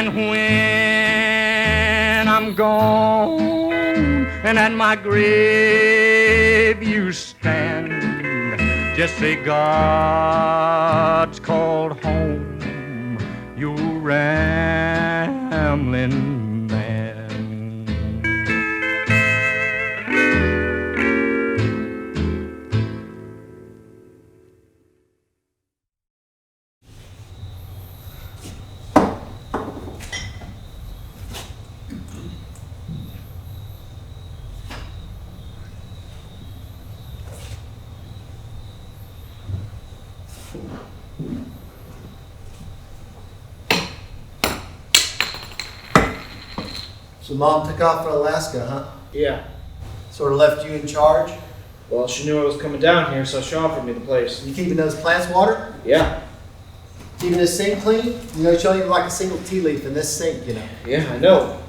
And when I'm gone and at my grave you stand, just say God's called home, you rambling man. So Mom took off for Alaska, huh? Yeah. Sort of left you in charge? Well, she knew I was coming down here, so she offered me the place. You keeping those plants watered? Yeah. Keeping this sink clean? You know, she don't even like a single tea leaf in this sink, you know. Yeah, I know.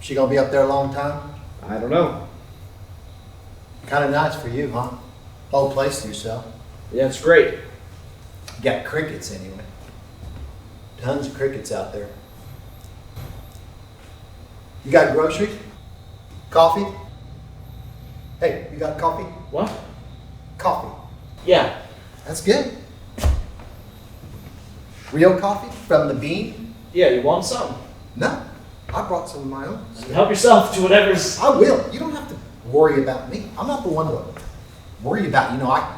She gonna be up there a long time? I don't know. Kind of nice for you, huh? Whole place to yourself. Yeah, it's great. You got crickets anyway. Tons of crickets out there. You got groceries? Coffee? Hey, you got coffee? What? Coffee. Yeah. That's good. Real coffee from the bean? Yeah, you want some? No, I brought some of my own. Help yourself to whatever's... I will. You don't have to worry about me. I'm not the one to worry about, you know,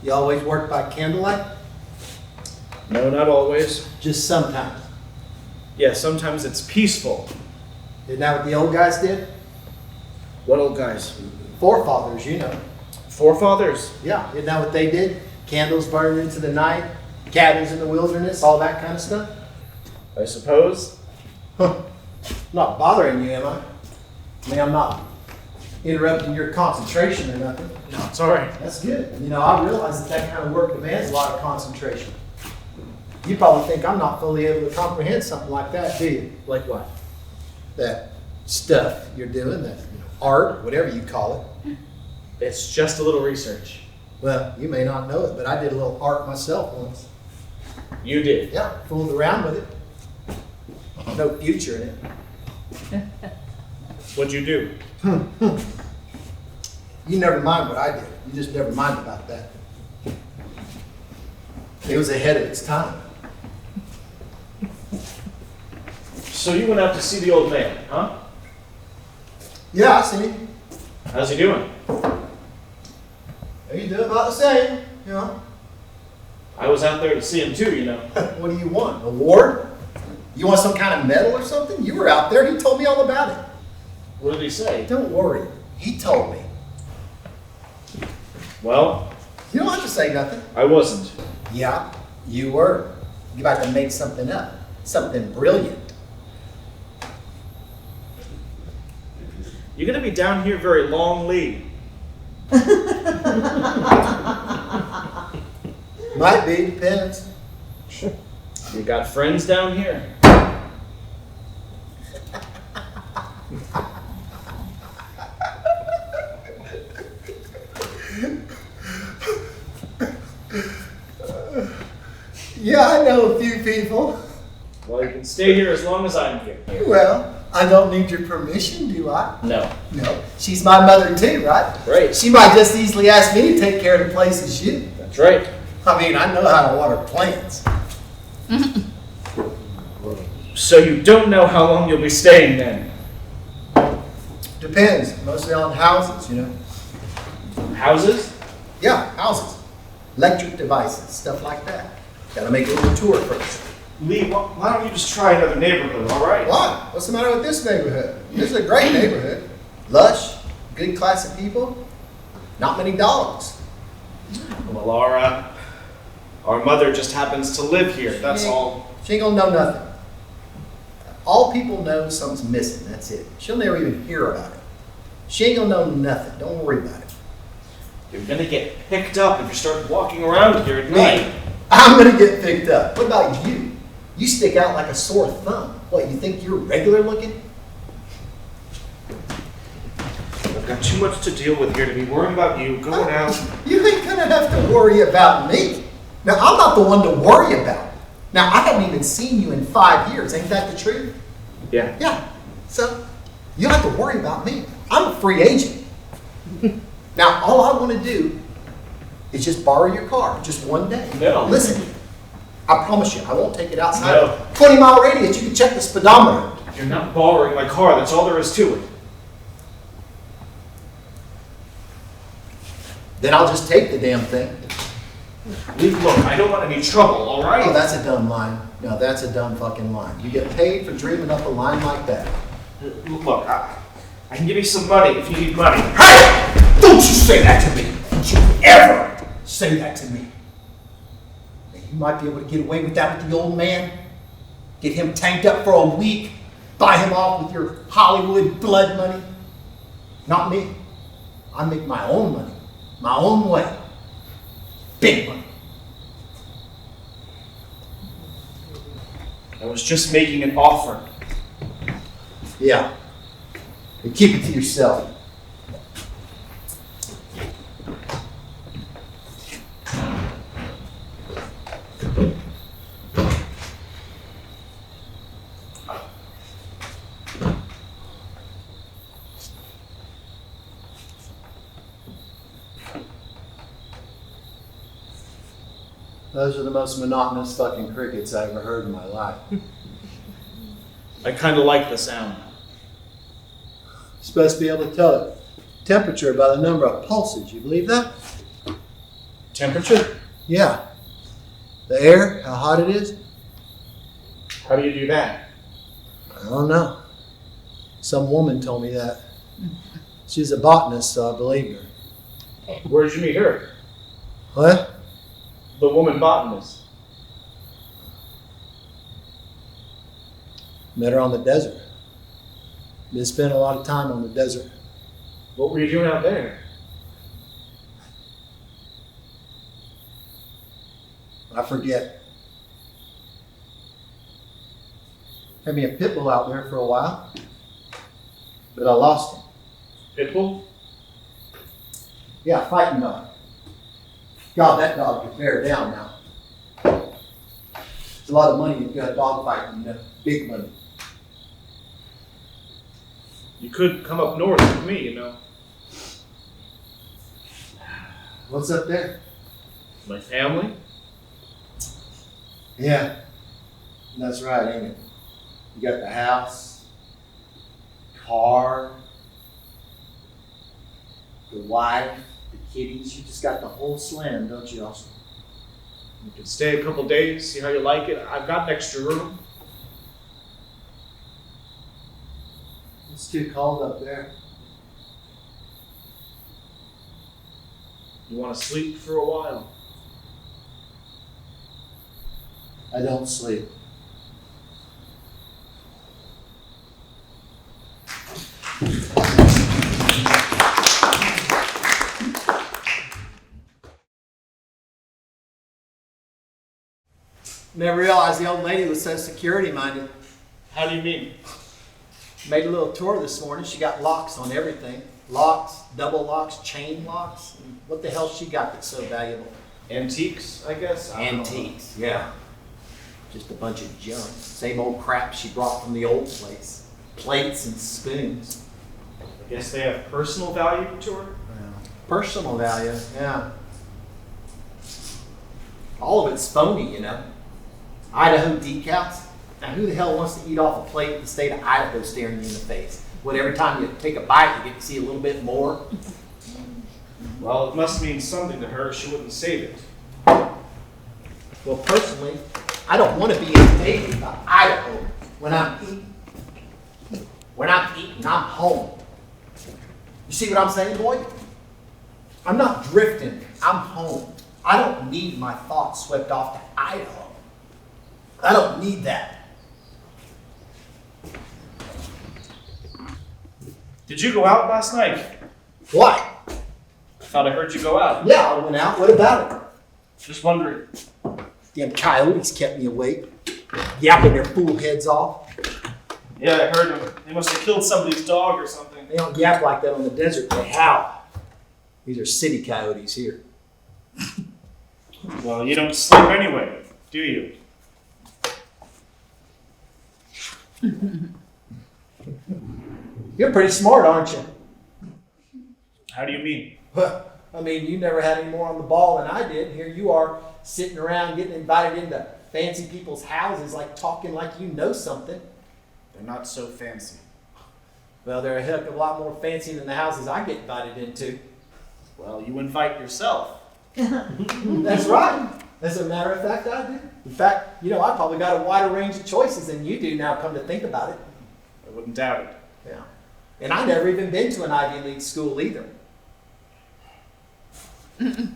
You always work by candlelight? No, not always. Just sometimes. Yeah, sometimes it's peaceful. Isn't that what the old guys did? What old guys? Forefathers, you know. Forefathers? Yeah, isn't that what they did? Candles burning into the night, cabins in the wilderness, all that kind of stuff. I suppose. Huh. Not bothering you, am I? I mean, I'm not interrupting your concentration or nothing. No, it's all right. That's good. You know, I realize that kind of work demands a lot of concentration. You probably think I'm not fully able to comprehend something like that, do you? Like what? That stuff you're doing, that art, whatever you call it. It's just a little research. Well, you may not know it, but I did a little art myself once. You did? Yeah, fooled around with it. No future in it. What'd you do? You never mind what I did. You just never mind about that. It was ahead of its time. So you went out to see the old man, huh? Yeah, I see. How's he doing? You do about the same, you know. I was out there to see him too, you know. What do you want? An award? You want some kind of medal or something? You were out there. He told me all about it. What did he say? Don't worry. He told me. Well, You don't have to say nothing. I wasn't. Yeah, you were. You about to make something up. Something brilliant. You're gonna be down here very long, Lee. Might be. Depends. You got friends down here? Yeah, I know a few people. Well, you can stay here as long as I'm here. Well, I don't need your permission, do I? No. No. She's my mother too, right? Right. She might just easily ask me to take care of the place as you. That's right. I mean, I know how to water plants. So you don't know how long you'll be staying then? Depends. Mostly on houses, you know. Houses? Yeah, houses. Electric devices, stuff like that. Gotta make a little tour first. Lee, why don't you just try another neighborhood, all right? Why? What's the matter with this neighborhood? This is a great neighborhood. Lush, good class of people, not many dogs. Well, our mother just happens to live here, that's all. She ain't gonna know nothing. All people know is something's missing, that's it. She'll never even hear about it. She ain't gonna know nothing, don't worry about it. You're gonna get picked up if you start walking around here at night. I'm gonna get picked up. What about you? You stick out like a sore thumb. What, you think you're regular looking? I've got too much to deal with here to be worrying about you. Go now. You ain't gonna have to worry about me. Now, I'm not the one to worry about. Now, I haven't even seen you in 5 years. Ain't that the truth? Yeah. Yeah. So, you don't have to worry about me. I'm a free agent. Now, all I want to do is just borrow your car just one day. No. Listen, I promise you, I won't take it outside. No. 20-mile radius, you can check the speedometer. You're not borrowing my car. That's all there is to it. Then I'll just take the damn thing. Look, I don't want any trouble, all right? Oh, that's a dumb line. No, that's a dumb fucking line. You get paid for dreaming up a line like that. Look, I can give you some money if you need money. Hey! Don't you say that to me! Don't you ever say that to me! Now, you might be able to get away with that with the old man. Get him tanked up for a week. Buy him off with your Hollywood blood money. Not me. I make my own money. My own way. Big money. I was just making an offer. Yeah. And keep it to yourself. Those are the most monotonous fucking crickets I ever heard in my life. I kind of like the sound. You're supposed to be able to tell the temperature by the number of pulses. You believe that? Temperature? Yeah. The air, how hot it is? How do you do that? I don't know. Some woman told me that. She's a botanist, so I believed her. Where did you meet her? What? The woman botanist. Met her on the desert. Been spending a lot of time on the desert. What were you doing out there? I forget. Had me a pit bull out there for a while, but I lost him. Pitbull? Yeah, fighting dog. God, that dog could bear down now. There's a lot of money in dog fighting, you know, big money. You could come up north with me, you know. What's up there? My family? Yeah, that's right, ain't it? You got the house, car, the wife, the kitties. You just got the whole slam, don't you, Austin? You can stay a couple days, see how you like it. I've got an extra room. It's too cold up there. You want to sleep for a while? I don't sleep. Never realized the old lady was so security minded. How do you mean? Made a little tour this morning. She got locks on everything. Locks, double locks, chain locks. What the hell she got that's so valuable? Antiques, I guess? I don't know. Antiques, yeah. Just a bunch of junk. Same old crap she brought from the old place. Plates and spoons. I guess they have personal value to her? Personal value, yeah. All of it's phony, you know. Idaho decals. Now, who the hell wants to eat off a plate with the state of Idaho staring you in the face? What, every time you take a bite, you get to see a little bit more? Well, it must mean something to her. She wouldn't save it. Well, personally, I don't want to be invaded by Idaho when I'm eating. When I'm eating, I'm home. You see what I'm saying, boy? I'm not drifting. I'm home. I don't need my thoughts swept off to Idaho. I don't need that. Did you go out last night? What? Thought I heard you go out. Yeah, I went out. What about it? Just wondering. Damn coyotes kept me awake, yapping their fool heads off. Yeah, I heard them. They must have killed somebody's dog or something. They don't yap like that on the desert. They howl. These are city coyotes here. Well, you don't sleep anyway, do you? You're pretty smart, aren't you? How do you mean? Well, I mean, you never had any more on the ball than I did. Here you are, sitting around getting invited into fancy people's houses, like talking like you know something. They're not so fancy. Well, they're a heck of a lot more fancy than the houses I get invited into. Well, you invite yourself. That's right. As a matter of fact, I do. In fact, you know, I probably got a wider range of choices than you do now, come to think about it. I wouldn't doubt it. Yeah. And I never even been to an Ivy League school either. You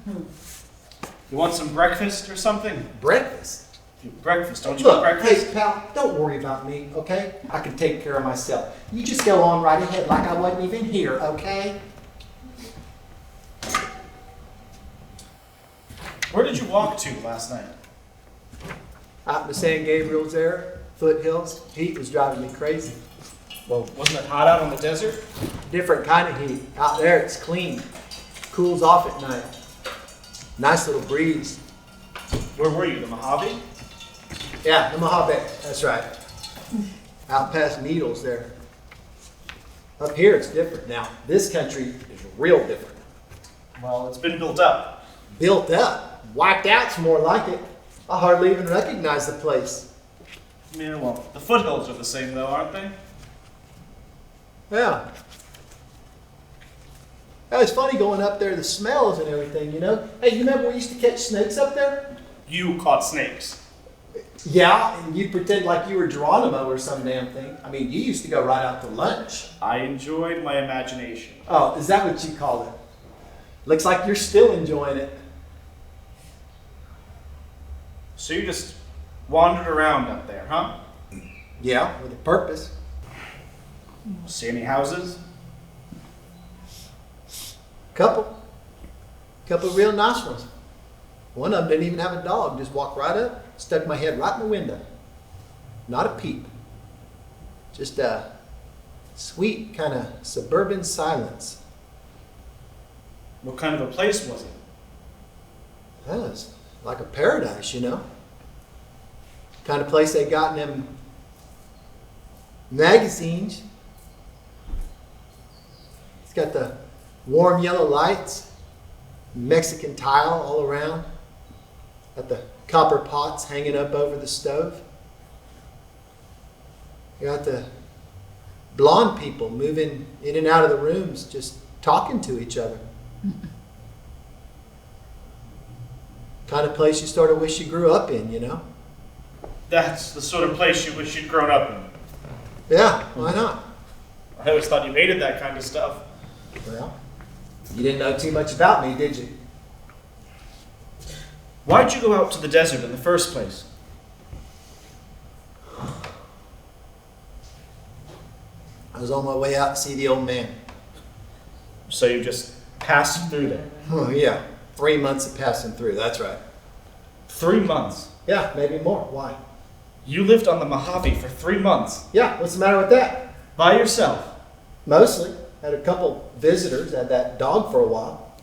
want some breakfast or something? Breakfast? Breakfast, don't you want Look, breakfast? hey, pal, don't worry about me, okay? I can take care of myself. You just go on right ahead like I wasn't even here, okay? Where did you walk to last night? Out in the San Gabriel's there, foothills. Heat was driving me crazy. Well, wasn't it hot out on the desert? Different kind of heat. Out there, it's clean. Cools off at night. Nice little breeze. Where were you, the Mojave? Yeah, the Mojave. That's right. Out past Needles there. Up here, it's different. Now, this country is real different. Well, it's been built up. Built up. Wiped out's more like it. I hardly even recognize the place. Yeah, well, the foothills are the same though, aren't they? Yeah. It's funny going up there, the smells and everything, you know? Hey, you remember we used to catch snakes up there? You caught snakes. Yeah, and you'd pretend like you were Geronimo or some damn thing. I mean, you used to go right out to lunch. I enjoyed my imagination. Oh, is that what you call it? Looks like you're still enjoying it. So you just wandered around up there, huh? Yeah, with a purpose. See any houses? Couple real nice ones. One of them didn't even have a dog. Just walked right up, stuck my head right in the window. Not a peep. Just a sweet kind of suburban silence. What kind of a place was it? Well, it's like a paradise, you know. Kind of place they got in them magazines. It's got the warm yellow lights, Mexican tile all around. Got the copper pots hanging up over the stove. You got the blonde people moving in and out of the rooms, just talking to each other. Kind of place you sort of wish you grew up in, you know? That's the sort of place you wish you'd grown up in. Yeah, why not? I always thought you hated that kind of stuff. Well, you didn't know too much about me, did you? Why'd you go out to the desert in the first place? I was on my way out to see the old man. So you just passed through there? Oh, yeah. 3 months of passing through, that's right. 3 months? Yeah, maybe more. Why? You lived on the Mojave for 3 months? Yeah, what's the matter with that? By yourself? Mostly. Had a couple visitors, had that dog for a while.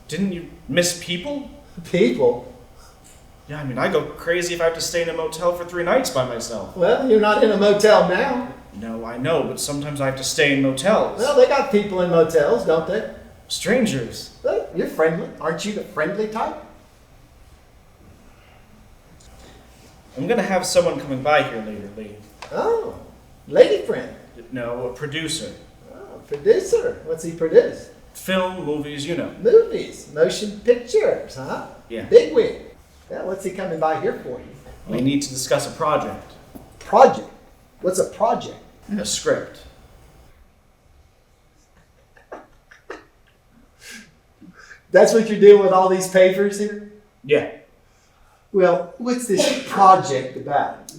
Didn't you miss people? People? Yeah, I mean, I go crazy if I have to stay in a motel for 3 nights by myself. Well, you're not in a motel now. No, I know, but sometimes I have to stay in motels. Well, they got people in motels, don't they? Strangers. Well, you're friendly. Aren't you the friendly type? I'm gonna have someone coming by here later, Lee. Oh, lady friend. No, a producer. Oh, producer. What's he produce? Film, movies, you know. Movies, motion pictures, huh? Yeah. Bigwig. Yeah, what's he coming by here for? We need to discuss a project. Project. What's a project? A script. That's what you're doing with all these papers here? Yeah. Well, what's this project about?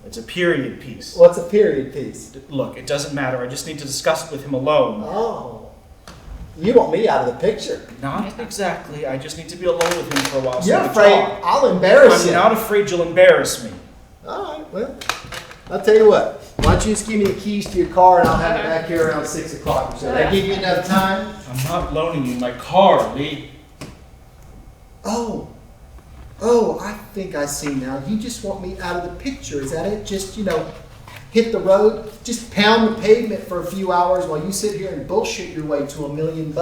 It's a period piece. What's a period piece? Look, it doesn't matter. I just need to discuss it with him alone. Oh. You want me out of the picture? Not exactly. I just need to be alone with him for a while. So You're we can afraid talk. I'll embarrass I'm you. not afraid you'll embarrass me. All right, well, I'll tell you what. Why don't you just give me the keys to your car and I'll have it back here around 6 o'clock. So that give you enough time? I'm not loaning you my car, Lee. Oh, I think I see now. You just want me out of the picture. Is that it? Just, hit the road, just pound the pavement for a few hours while you sit here and bullshit your way to $1 million.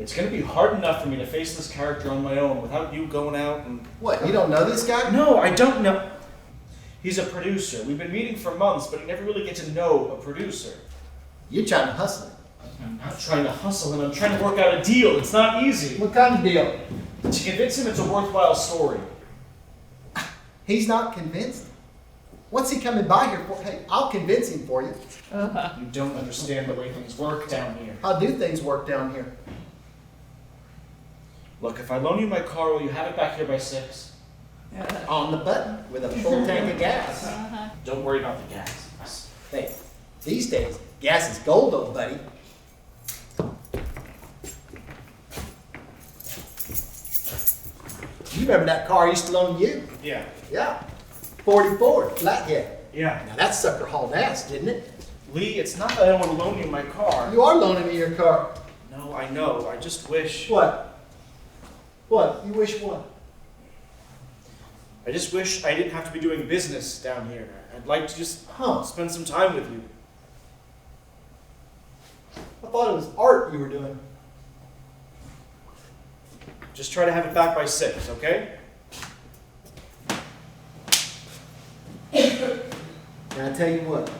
It's going to be hard enough for me to face this character on my own without you going out and... What, you don't know this guy? No, I don't know. He's a producer. We've been meeting for months, but you never really get to know a producer. You're trying to hustle him. I'm not trying to hustle him. I'm trying to work out a deal. It's not easy. What kind of deal? To convince him it's a worthwhile story. He's not convinced. What's he coming by here for? Hey, I'll convince him for you. You don't understand the way things work down here. How do things work down here? Look, if I loan you my car, will you have it back here by 6? On the button with a full tank of gas. Don't worry about the gas. Hey, these days, gas is gold, old buddy. You remember that car I used to loan you? Yeah. Yeah. 44, flathead. Yeah. Now that sucker hauled ass, didn't it? Lee, it's not that I don't want to loan you my car. You are loaning me your car. No, I know. I just wish... What? What? You wish what? I just wish I didn't have to be doing business down here. I'd like to just spend some time with you. I thought it was art you were doing. Just try to have it back by 6, okay? And I tell you what,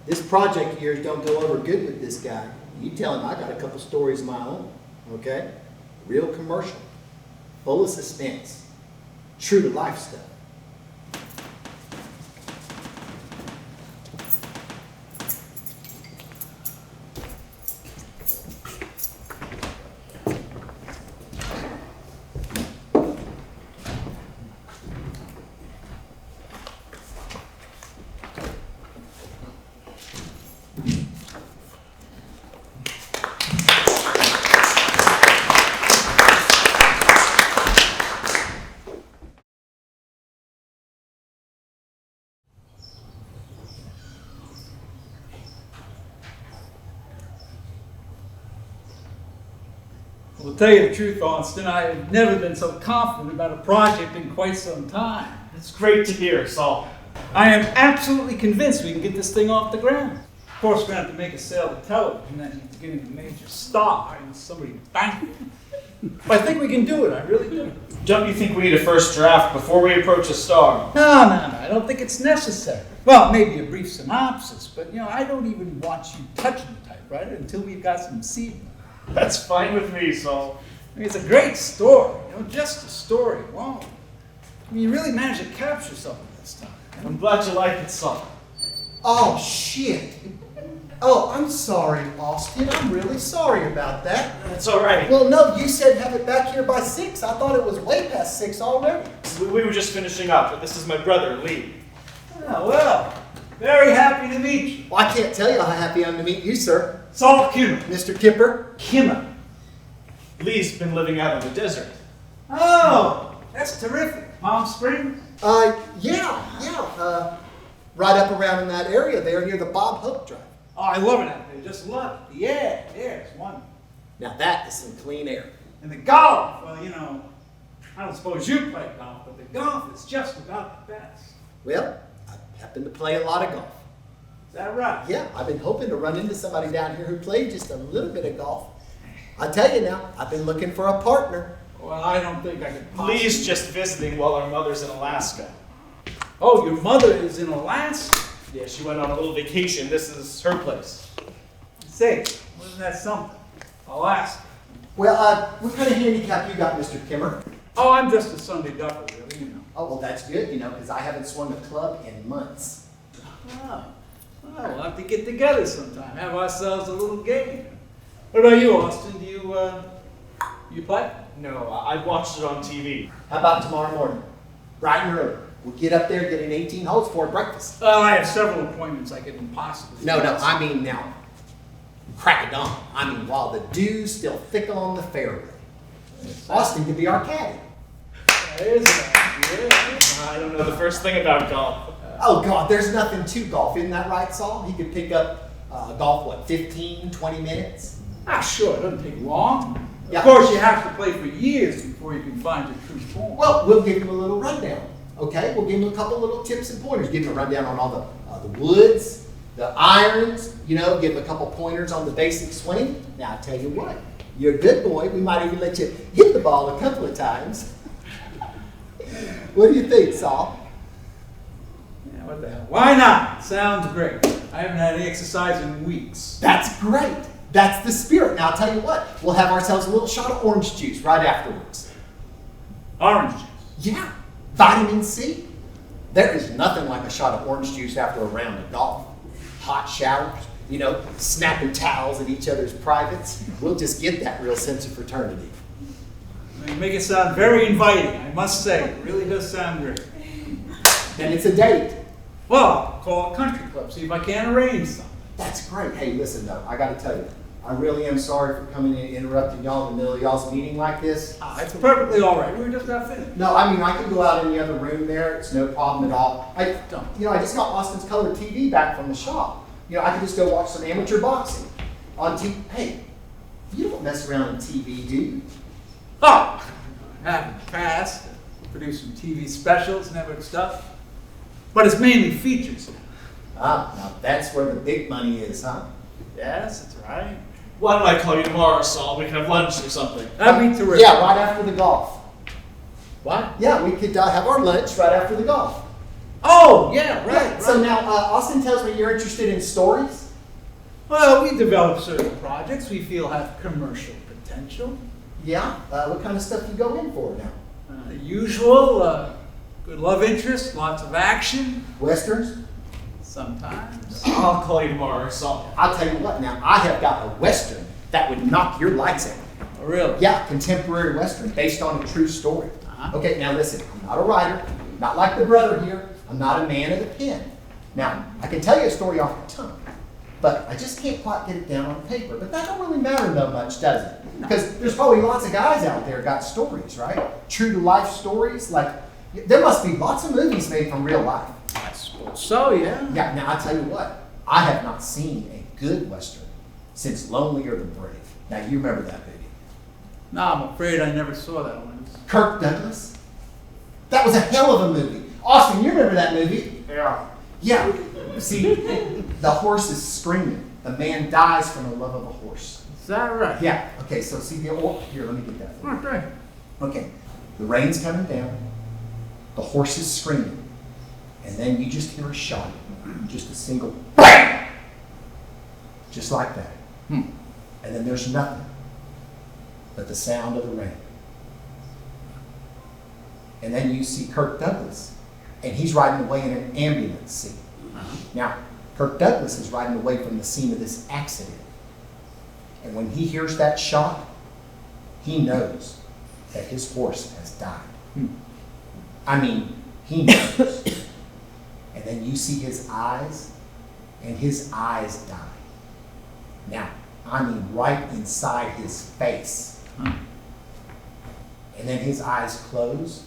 this project of yours don't go over good with this guy. You tell him I got a couple stories of my own, okay? Real commercial, full of suspense, true to life stuff. Well, to tell you the truth, Austin, I have never been so confident about a project in quite some time. It's great to hear, Saul. I am absolutely convinced we can get this thing off the ground. Of course, we're going to have to make a sale to television, that means getting a major star and somebody banking. But I think we can do it, I really do. Don't you think we need a first draft before we approach a star? No, I don't think it's necessary. Well, maybe a brief synopsis, but I don't even want you touching the typewriter until we've got some seed. That's fine with me, Saul. I mean, it's a great story, just a story alone. I mean, you really managed to capture something this time. I'm glad you like it, Saul. Oh, shit. Oh, I'm sorry, Austin. I'm really sorry about that. That's all right. Well, no, you said have it back here by 6. I thought it was way past 6 already. We were just finishing up, but this is my brother, Lee. Oh, well, very happy to meet you. Well, I can't tell you how happy I am to meet you, sir. Saul Kimmer. Mr. Kipper. Kimmer. Lee's been living out in the desert. Oh, that's terrific. Palm Springs? Yeah. Right up around in that area there near the Bob Hope Drive. Oh, I love it out there. Just love it. Yeah, it's wonderful. Now that is some clean air. And the golf, well, I don't suppose you play golf, but the golf is just about the best. Well, I happen to play a lot of golf. Is that right? Yeah, I've been hoping to run into somebody down here who played just a little bit of golf. I tell you now, I've been looking for a partner. Well, I don't think I could possibly. Lee's just visiting while our mother's in Alaska. Oh, your mother is in Alaska? Yeah, she went on a little vacation. This is her place. Say, wasn't that something? Alaska. Well, what kind of handicap you got, Mr. Kimmer? Oh, I'm just a Sunday duffer, really, Oh, well, that's good, because I haven't swung a club in months. Oh, well, we'll have to get together sometime, have ourselves a little game. What about you, Austin? Do you play? No, I watched it on TV. How about tomorrow morning? Bright and early. We'll get up there, get in 18 holes for breakfast. Well, I have several appointments I couldn't possibly. No, I mean now. crack of dawn. I mean, while the dew's still thick on the fairway. Austin could be our caddy. There's an idea. I don't know the first thing about golf. Oh, God, there's nothing to golf. Isn't that right, Saul? He could pick up golf, what, 15, 20 minutes? Ah, sure, it doesn't take long. Yeah. Of course, you have to play for years before you can find your true form. Well, we'll give him a little rundown, okay? We'll give him a couple little tips and pointers. Give him a rundown on all the woods, the irons, you know, give him a couple pointers on the basic swing. Now, I tell you what, you're a good boy. We might even let you hit the ball a couple of times. What do you think, Saul? Yeah, what the hell? Why not? Sounds great. I haven't had any exercise in weeks. That's great. That's the spirit. Now, I'll tell you what, we'll have ourselves a little shot of orange juice right afterwards. Orange juice. Yeah, vitamin C. There is nothing like a shot of orange juice after a round of golf. Hot showers, you know, snapping towels at each other's privates. We'll just get that real sense of fraternity. You make it sound very inviting, I must say. It really does sound great. And it's a date. Well, I'll call a country club, see if I can arrange something. That's great. Hey, listen though, I gotta tell you, I really am sorry for coming in and interrupting y'all in the middle of y'all's meeting like this. It's perfectly all right. We were just about finished. No, I mean, I can go out in the other room there. It's no problem at all. I just got Austin's color TV back from the shop. You know, I could just go watch some amateur boxing on TV. Hey, you don't mess around on TV, do you? Oh, I have in the past. Produced some TV specials, network stuff. But it's mainly features. Ah, now that's where the big money is, huh? Yes, that's right. Why don't I call you tomorrow, Saul? We can have lunch or something. That'd be terrific. Yeah, right after the golf. What? Yeah, we could have our lunch right after the golf. Oh, yeah, right. So now, Austin tells me you're interested in stories? Well, we develop certain projects we feel have commercial potential. Yeah? What kind of stuff you go in for now? The usual, good love interest, lots of action, Westerns? sometimes. I'll call you tomorrow, Saul. I'll tell you what, now, I have got a Western that would knock your lights out. Oh, really? Yeah, contemporary Western based on a true story. Uh-huh. Okay, now listen, I'm not a writer, not like the brother here. I'm not a man of the pen. Now, I can tell you a story off the tongue, but I just can't quite get it down on paper. But that don't really matter that much, does it? Because there's probably lots of guys out there got stories, right? True to life stories. Like, there must be lots of movies made from real life. I suppose so, yeah. Yeah, now I'll tell you what, I have not seen a good Western since Lonely or the Brave. Now, you remember that movie. No, I'm afraid I never saw that one. Kirk Douglas. That was a hell of a movie. Austin, you remember that movie? Yeah. Yeah. See, the horse is screaming. The man dies from the love of a horse. Is that right? Yeah. Okay, so see the here, let me get that for you. Okay. Okay. The rain's coming down. The horse is screaming. And then you just hear a shot. Just a single BAM! Just like that. And then there's nothing but the sound of the rain. And then you see Kirk Douglas, and he's riding away in an ambulance seat. Now, Kirk Douglas is riding away from the scene of this accident. And when he hears that shot, he knows that his horse has died. I mean, he knows. And then you see his eyes, and his eyes die. Now, I mean right inside his face. And then his eyes close,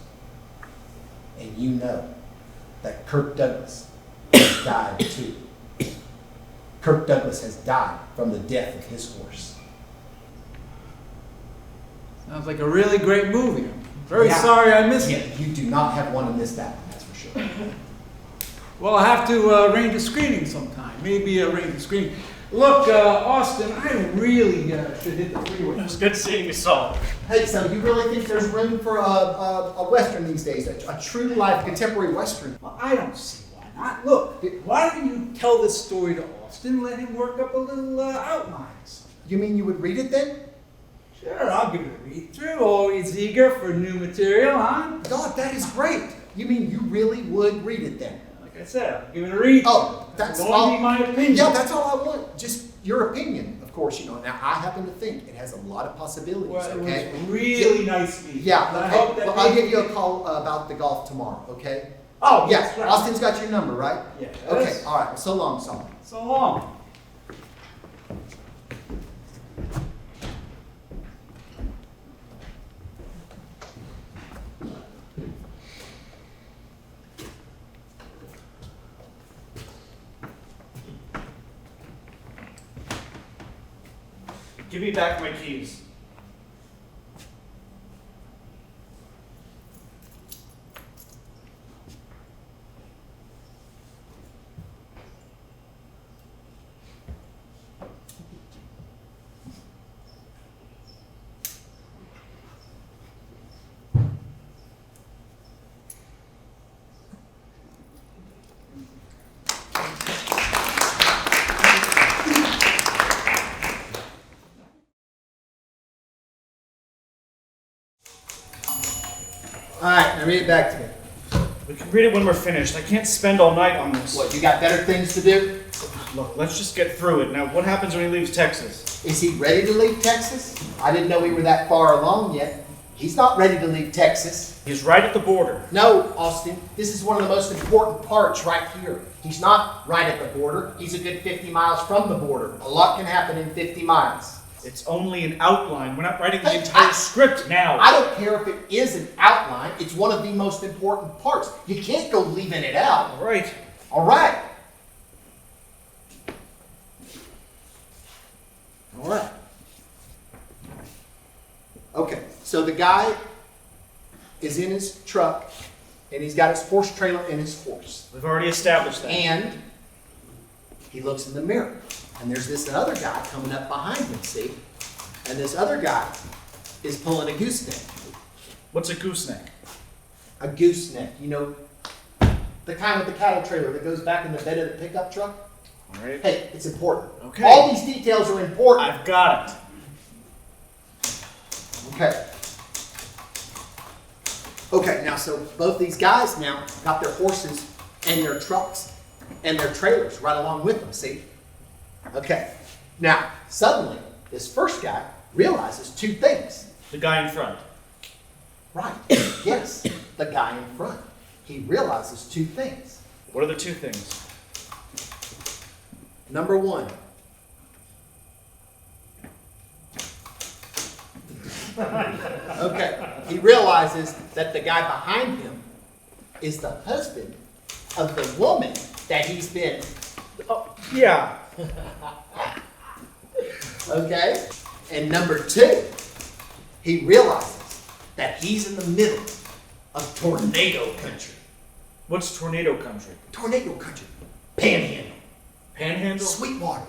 and you know that Kirk Douglas has died too. Kirk Douglas has died from the death of his horse. Sounds like a really great movie. I'm very Yeah. sorry I missed Yeah, it. you do not have one to miss that one, that's for sure. Well, I have to arrange a screening sometime. Maybe arrange a screening. Look, Austin, I really should hit the freeway. It was good seeing you, Saul. Hey, so you really think there's room for a Western these days, a true life contemporary Western? Well, I don't see why not. Look, why don't you tell this story to Austin, let him work up a little outlines. You mean you would read it then? Sure, I'll give it a read through. Always eager for new material, huh? God, that is great. You mean you really would read it then? Like I said, I'll give it a read. Oh, that's It'll all. only be my opinion. Yeah, that's all I want. Just your opinion, of course. You know. Now I happen to think it has a lot of possibilities. Well, it Okay. was really nice meeting you. Yeah. I Okay. hope that Well, I'll maybe- give you a call about the golf tomorrow. Okay. Oh, Yeah. yes, right. Austin's got your number, right? Yes. Okay. All right. Well, so long, Saul. So long. Give me back my keys. All right, now read it back to me. We can read it when we're finished. I can't spend all night on this. What, you got better things to do? Look, let's just get through it. Now, what happens when he leaves Texas? Is he ready to leave Texas? I didn't know we were that far along yet. He's not ready to leave Texas. He's right at the border. No, Austin, this is one of the most important parts right here. He's not right at the border. He's a good 50 miles from the border. A lot can happen in 50 miles. It's only an outline. We're not writing the Hey, entire script now. I don't care if it is an outline. It's one of the most important parts. You can't go leaving it out. All right. All right. All right. Okay, so the guy is in his truck, and he's got his horse trailer and his horse. We've already established that. And he looks in the mirror, and there's this other guy coming up behind him, see? And this other guy is pulling a gooseneck. What's a gooseneck? A gooseneck, you know, the kind with the cattle trailer that goes back in the bed of the pickup truck? All right. Hey, it's important. Okay. All these details are important. I've got it. Okay. Okay, now so both these guys now got their horses and their trucks and their trailers right along with them, see? Okay. Now, suddenly, this first guy realizes two things. The guy in front. Right. Yes, the guy in front. He realizes two things. What are the two things? Number one. Okay. He realizes that the guy behind him is the husband of the woman that he's been. Oh, yeah. Okay? And number two, he realizes that he's in the middle of tornado country. What's tornado country? Tornado country. Panhandle. Panhandle? Sweetwater.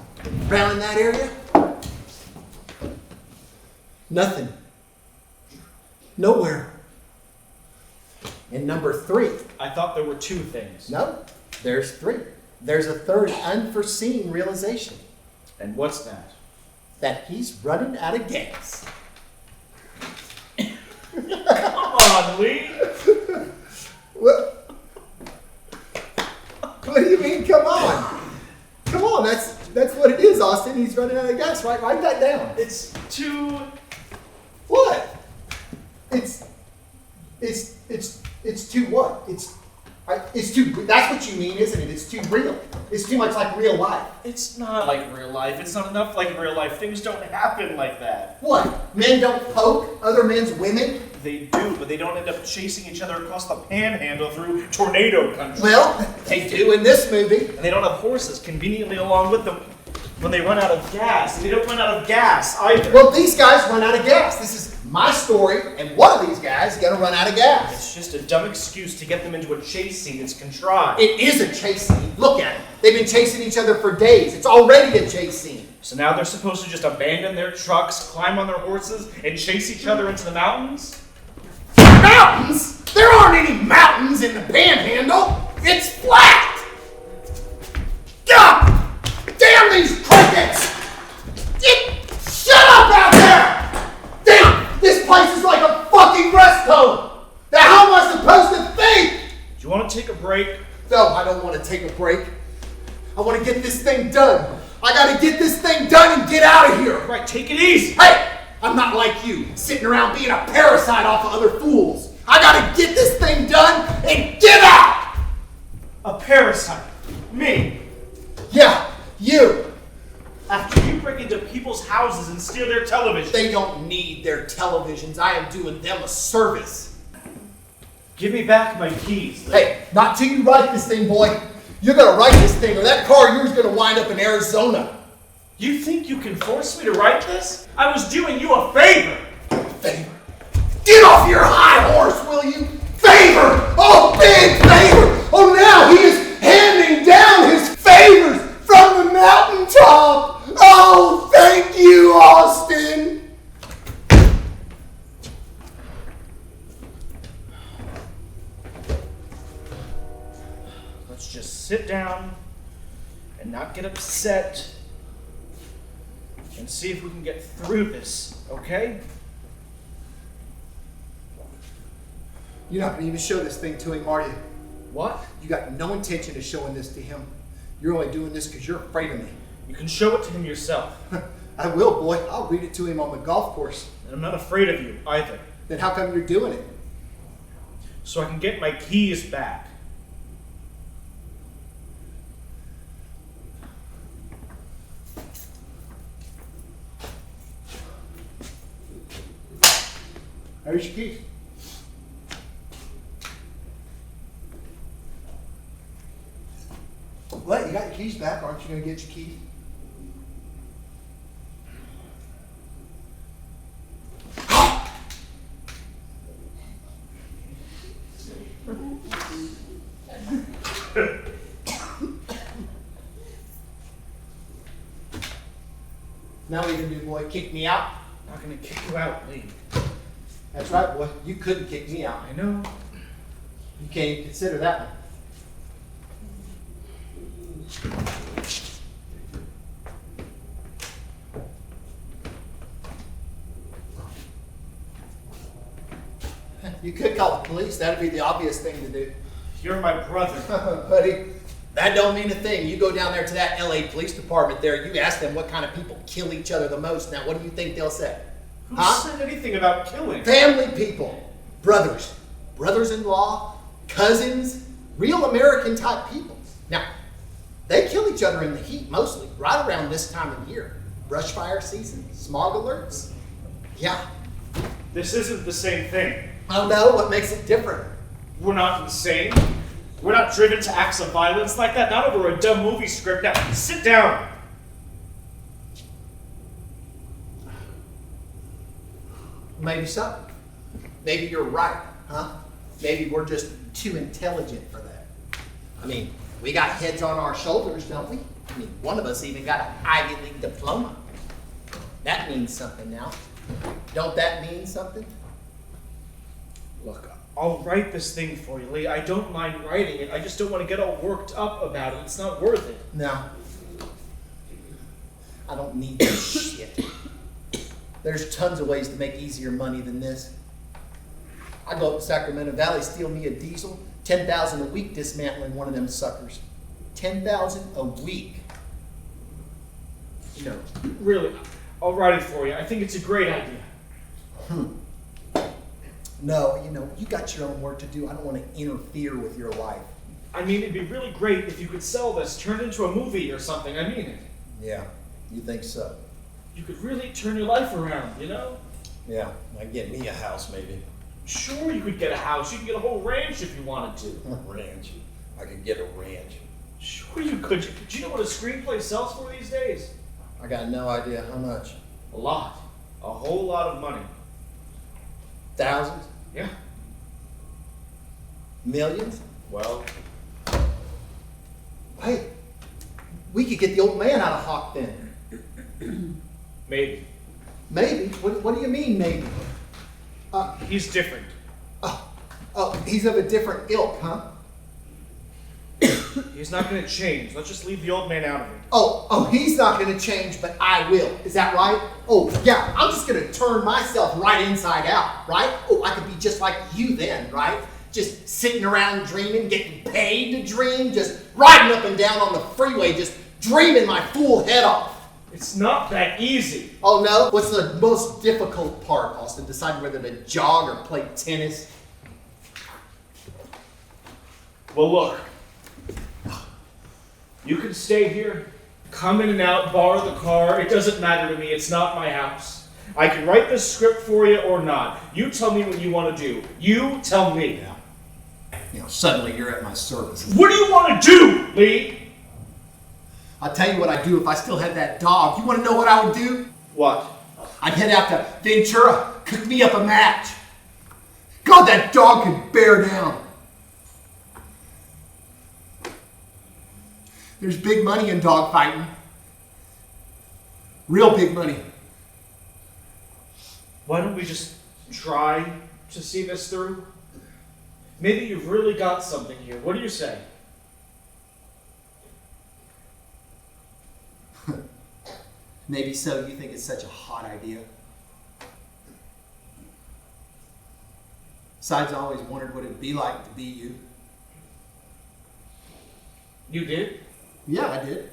Around in that area? Nothing. Nowhere. And number three. I thought there were two things. No, there's three. There's a third unforeseen realization. And what's that? That he's running out of gas. Come on, Lee. What? What do you mean, come on? Come on, that's what it is, Austin. He's running out of gas, right? Write that down. It's too... What? It's too what? It's too, that's what you mean, isn't it? It's too real. It's too much like real life. It's not like real life. It's not enough like real life. Things don't happen like that. What? Men don't poke other men's women? They do, but they don't end up chasing each other across the panhandle through tornado country. Well, they do in this movie. And they don't have horses conveniently along with them when they run out of gas. They don't run out of gas either. Well, these guys run out of gas. This is my story, and one of these guys is gonna run out of gas. It's just a dumb excuse to get them into a chase scene that's contrived. It is a chase scene. Look at it. They've been chasing each other for days. It's already a chase scene. So now they're supposed to just abandon their trucks, climb on their horses, and chase each other into the mountains? Mountains? There aren't any mountains in the panhandle. It's flat. God damn these crickets! Shut up out there! Damn, this place is like a fucking rest home. Now how am I supposed to think? Do you want to take a break? No, I don't want to take a break. I want to get this thing done. I gotta get this thing done and get out of here. Right, take it easy. Hey, I'm not like you, sitting around being a parasite off of other fools. I gotta get this thing done and get out! A parasite. Me. Yeah, you. After you break into people's houses and steal their television. They don't need their televisions. I am doing them a service. Give me back my keys. Hey, not till you write this thing, boy. You're gonna write this thing, or that car of yours is gonna wind up in Arizona. You think you can force me to write this? I was doing you a favor. Favor. Get off your high horse, will you? Favor! Oh, big favor! Oh, now he is handing down his favors from the mountaintop! Oh, thank you, Austin! Let's just sit down and not get upset and see if we can get through this, okay? You're not going to even show this thing to him, are you? What? You got no intention of showing this to him. You're only doing this because you're afraid of me. You can show it to him yourself. I will, boy. I'll read it to him on the golf course. And I'm not afraid of you either. Then how come you're doing it? So I can get my keys back. There's your keys. What? You got your keys back. Aren't you going to get your keys? Now what are you going to do, boy? Kick me out? I'm not gonna kick you out, Lee. That's right, boy. You couldn't kick me out. I know. You can't even consider that one. You could call the police. That'd be the obvious thing to do. You're my brother. Buddy, that don't mean a thing. You go down there to that LA police department there, you ask them what kind of people kill each other the most. Now, what do you think they'll say? Who said anything about killing? Family people. Brothers. Brothers-in-law. Cousins. Real American type people. Now, they kill each other in the heat mostly, right around this time of year. Brush fire season, smog alerts. Yeah. This isn't the same thing. Oh no, what makes it different? We're not insane. We're not driven to acts of violence like that, not over a dumb movie script. Now, sit down. Maybe so. Maybe you're right, huh? Maybe we're just too intelligent for that. I mean, we got heads on our shoulders, don't we? I mean, one of us even got an Ivy League diploma. That means something now. Don't that mean something? Look, I'll write this thing for you, Lee. I don't mind writing it. I just don't want to get all worked up about it. It's not worth it. No. I don't need this shit. There's tons of ways to make easier money than this. I go up to Sacramento Valley, steal me a diesel, $10,000 a week dismantling one of them suckers. $10,000 a week. No, really, I'll write it for you. I think it's a great idea. No, you got your own work to do. I don't want to interfere with your life. I mean, it'd be really great if you could sell this, turn it into a movie or something. I mean it. Yeah, you think so? You could really turn your life around, you know? Yeah, might get me a house maybe. Sure, you could get a house. You could get a whole ranch if you wanted to. A ranch. I could get a ranch. Sure you could. Do you know what a screenplay sells for these days? I got no idea how much. A lot. A whole lot of money. Thousands? Yeah. Millions? Well, Hey, we could get the old man out of Hawk then. maybe. Maybe? What do you mean maybe? He's different. Oh, he's of a different ilk, huh? He's not going to change. Let's just leave the old man out of it. Oh, he's not going to change, but I will. Is that right? Oh, yeah, I'm just going to turn myself right inside out, right? Oh, I could be just like you then, right? Just sitting around dreaming, getting paid to dream, just riding up and down on the freeway, just dreaming my fool head off. It's not that easy. Oh, no? What's the most difficult part, Austin? Deciding whether to jog or play tennis? Well, look. You can stay here, come in and out, borrow the car. It doesn't matter to me. It's not my house. I can write this script for you or not. You tell me what you want to do. You tell me. Suddenly you're at my service. What do you want to do, Lee? I'll tell you what I'd do if I still had that dog. You want to know what I would do? What? I'd head out to Ventura, cook me up a match. God, that dog could bear down. There's big money in dog fighting. Real big money. Why don't we just try to see this through? Maybe you've really got something here. What do you say? Maybe so. You think it's such a hot idea. Besides, I always wondered what it'd be like to be you. You did? Yeah, I did.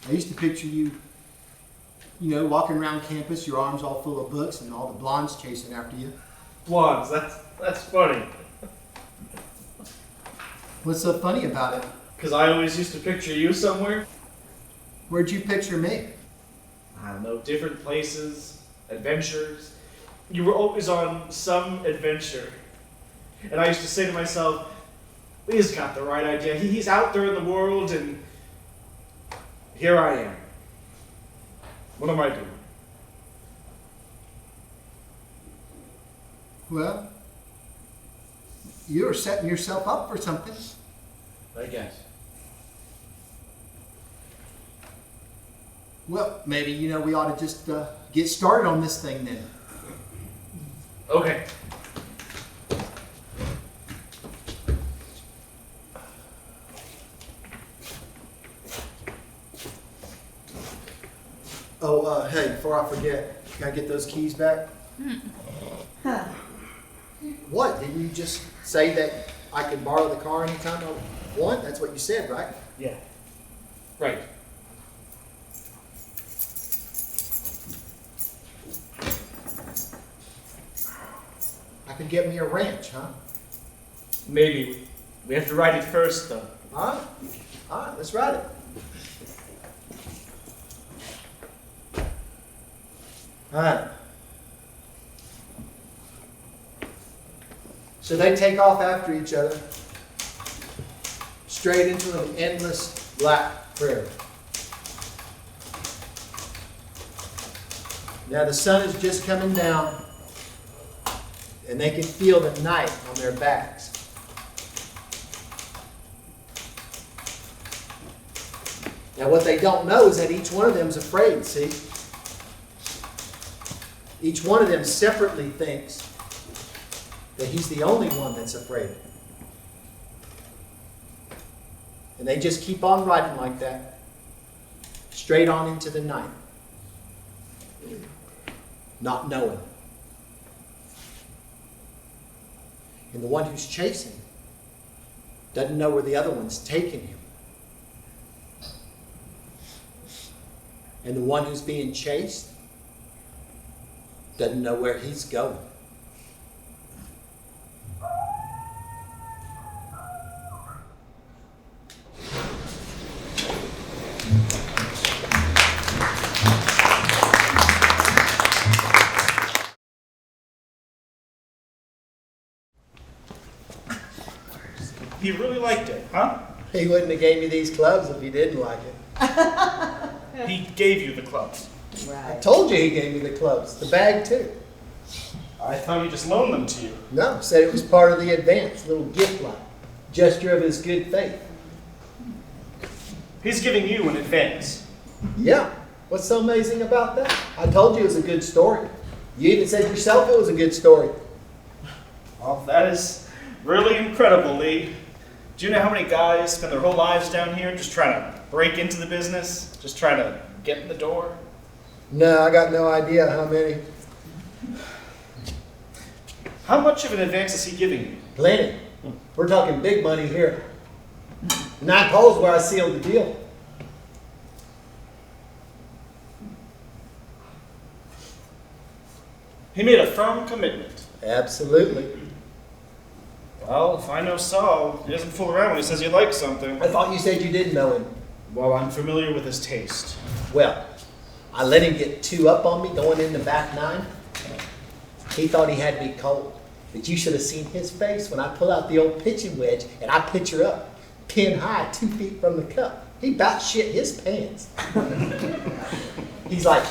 I used to picture you, walking around campus, your arms all full of books, and all the blondes chasing after you. Blondes, that's funny. What's so funny about it? Because I always used to picture you somewhere. Where'd you picture me? I don't know, different places, adventures. You were always on some adventure. And I used to say to myself, he's got the right idea. He's out there in the world, and here I am. What am I doing? Well, you're setting yourself up for something. I guess. Well, maybe, we ought to just get started on this thing then. Okay. Oh, hey, before I forget, can I get those keys back? What? Didn't you just say that I could borrow the car anytime I want? That's what you said, right? Yeah. Right. I could get me a ranch, huh? Maybe. We have to write it first, though. All right, let's ride it. All right. So they take off after each other, straight into an endless black prairie. Now the sun is just coming down, and they can feel the night on their backs. Now what they don't know is that each one of them is afraid, see? Each one of them separately thinks that he's the only one that's afraid. And they just keep on riding like that, straight on into the night, not knowing. And the one who's chasing doesn't know where the other one's taking him. And the one who's being chased doesn't know where he's going. He really liked it, huh? He wouldn't have gave me these clubs if he didn't like it. He gave you the clubs. I told you he gave me the clubs. The bag too. I thought he just loaned them to you. No, said it was part of the advance, little gift like. Gesture of his good faith. He's giving you an advance. Yeah. What's so amazing about that? I told you it was a good story. You even said yourself it was a good story. Well, that is really incredible, Lee. Do you know how many guys spend their whole lives down here just trying to break into the business? Just trying to get in the door? No, I got no idea how many. How much of an advance is he giving you? Plenty. We're talking big money here. 9 holes where I sealed the deal. He made a firm commitment. Absolutely. Well, if I know Saul, he doesn't fool around when he says he likes something. I thought you said you didn't know him. Well, I'm familiar with his taste. Well, I let him get 2 up on me going in the back 9. He thought he had me cold. But you should have seen his face when I pull out the old pitching wedge and I pitch her up, pin high, 2 feet from the cup. He about shit his pants. He's like,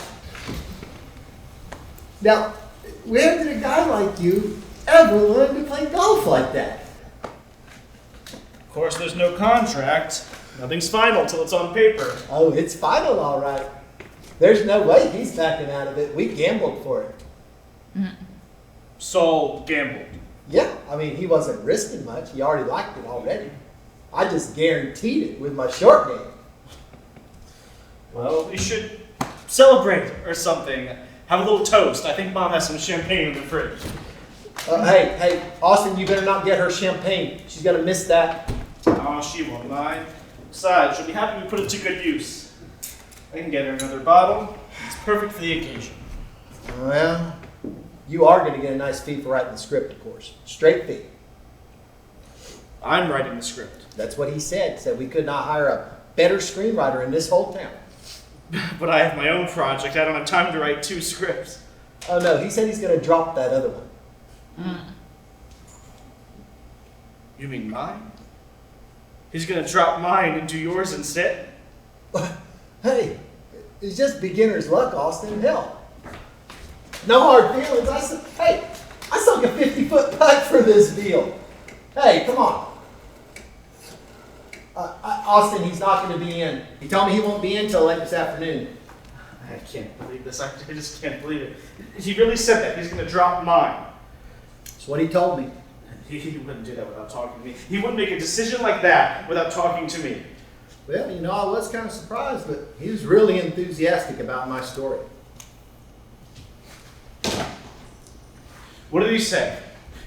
now, where did a guy like you ever learn to play golf like that? Of course, there's no contract. Nothing's final till it's on paper. Oh, it's final, all right. There's no way he's backing out of it. We gambled for it. Saul gambled. Yeah, I mean, he wasn't risking much. He already liked it already. I just guaranteed it with my short game. Well, we should celebrate or something. Have a little toast. I think Mom has some champagne in the fridge. Hey, Austin, you better not get her champagne. She's gonna miss that. Oh, she won't mind. Besides, she'll be happy we put it to good use. I can get her another bottle. It's perfect for the occasion. Well, you are gonna get a nice fee for writing the script, of course. Straight fee. I'm writing the script. That's what he said. Said we could not hire a better screenwriter in this whole town. But I have my own project. I don't have time to write 2 scripts. Oh no, he said he's gonna drop that other one. You mean mine? He's gonna drop mine and do yours instead? Hey, it's just beginner's luck, Austin. Hell, no hard feelings. I sunk a 50-foot putt for this deal. Hey, come on. Austin, he's not going to be in. He told me he won't be in until late this afternoon. I can't believe this. I just can't believe it. He really said that. He's gonna drop mine. That's what he told me. He wouldn't do that without talking to me. He wouldn't make a decision like that without talking to me. Well, you know, I was kind of surprised, but he was really enthusiastic about my story. What did he say?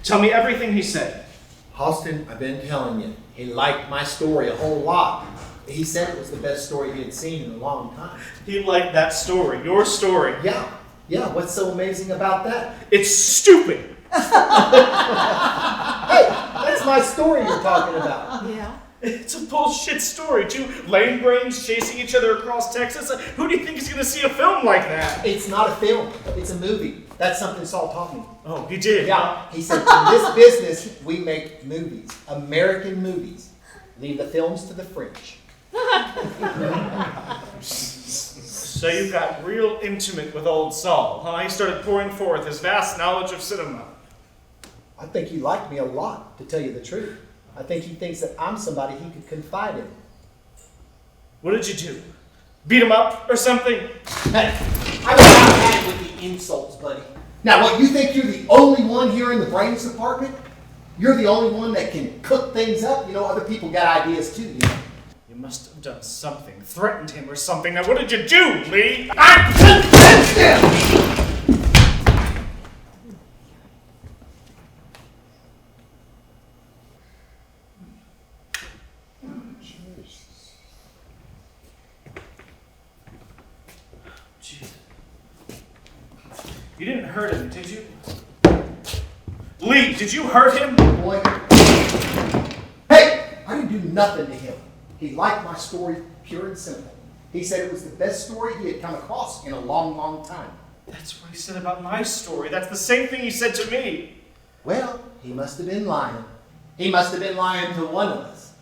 Tell me everything he said. Austin, I've been telling you, he liked my story a whole lot. He said it was the best story he had seen in a long time. He liked that story, your story. Yeah, what's so amazing about that? It's stupid. Hey, that's my story you're talking about. Yeah. It's a bullshit story. 2 lame brains chasing each other across Texas. Who do you think is going to see a film like that? It's not a film, it's a movie. That's something Saul taught me. Oh, he did? Yeah, he said, in this business, we make movies, American movies. Leave the films to the French. So you got real intimate with old Saul, huh? He started pouring forth his vast knowledge of cinema. I think he liked me a lot, to tell you the truth. I think he thinks that I'm somebody he could confide in. What did you do? Beat him up or something? Hey, I was not mad with the insults, buddy. Now, what, you think you're the only one here in the brains department? You're the only one that can cook things up? You know, other people got ideas too, you know. You must have done something. Threatened him or something. Now what did you do, Lee? I convinced him! Jeez. You didn't hurt him, did you? Lee, did you hurt him? Boy. Hey, I didn't do nothing to him. He liked my story pure and simple. He said it was the best story he had come across in a long, long time. That's what he said about my story. That's the same thing he said to me. Well, he must have been lying. He must have been lying to one of us.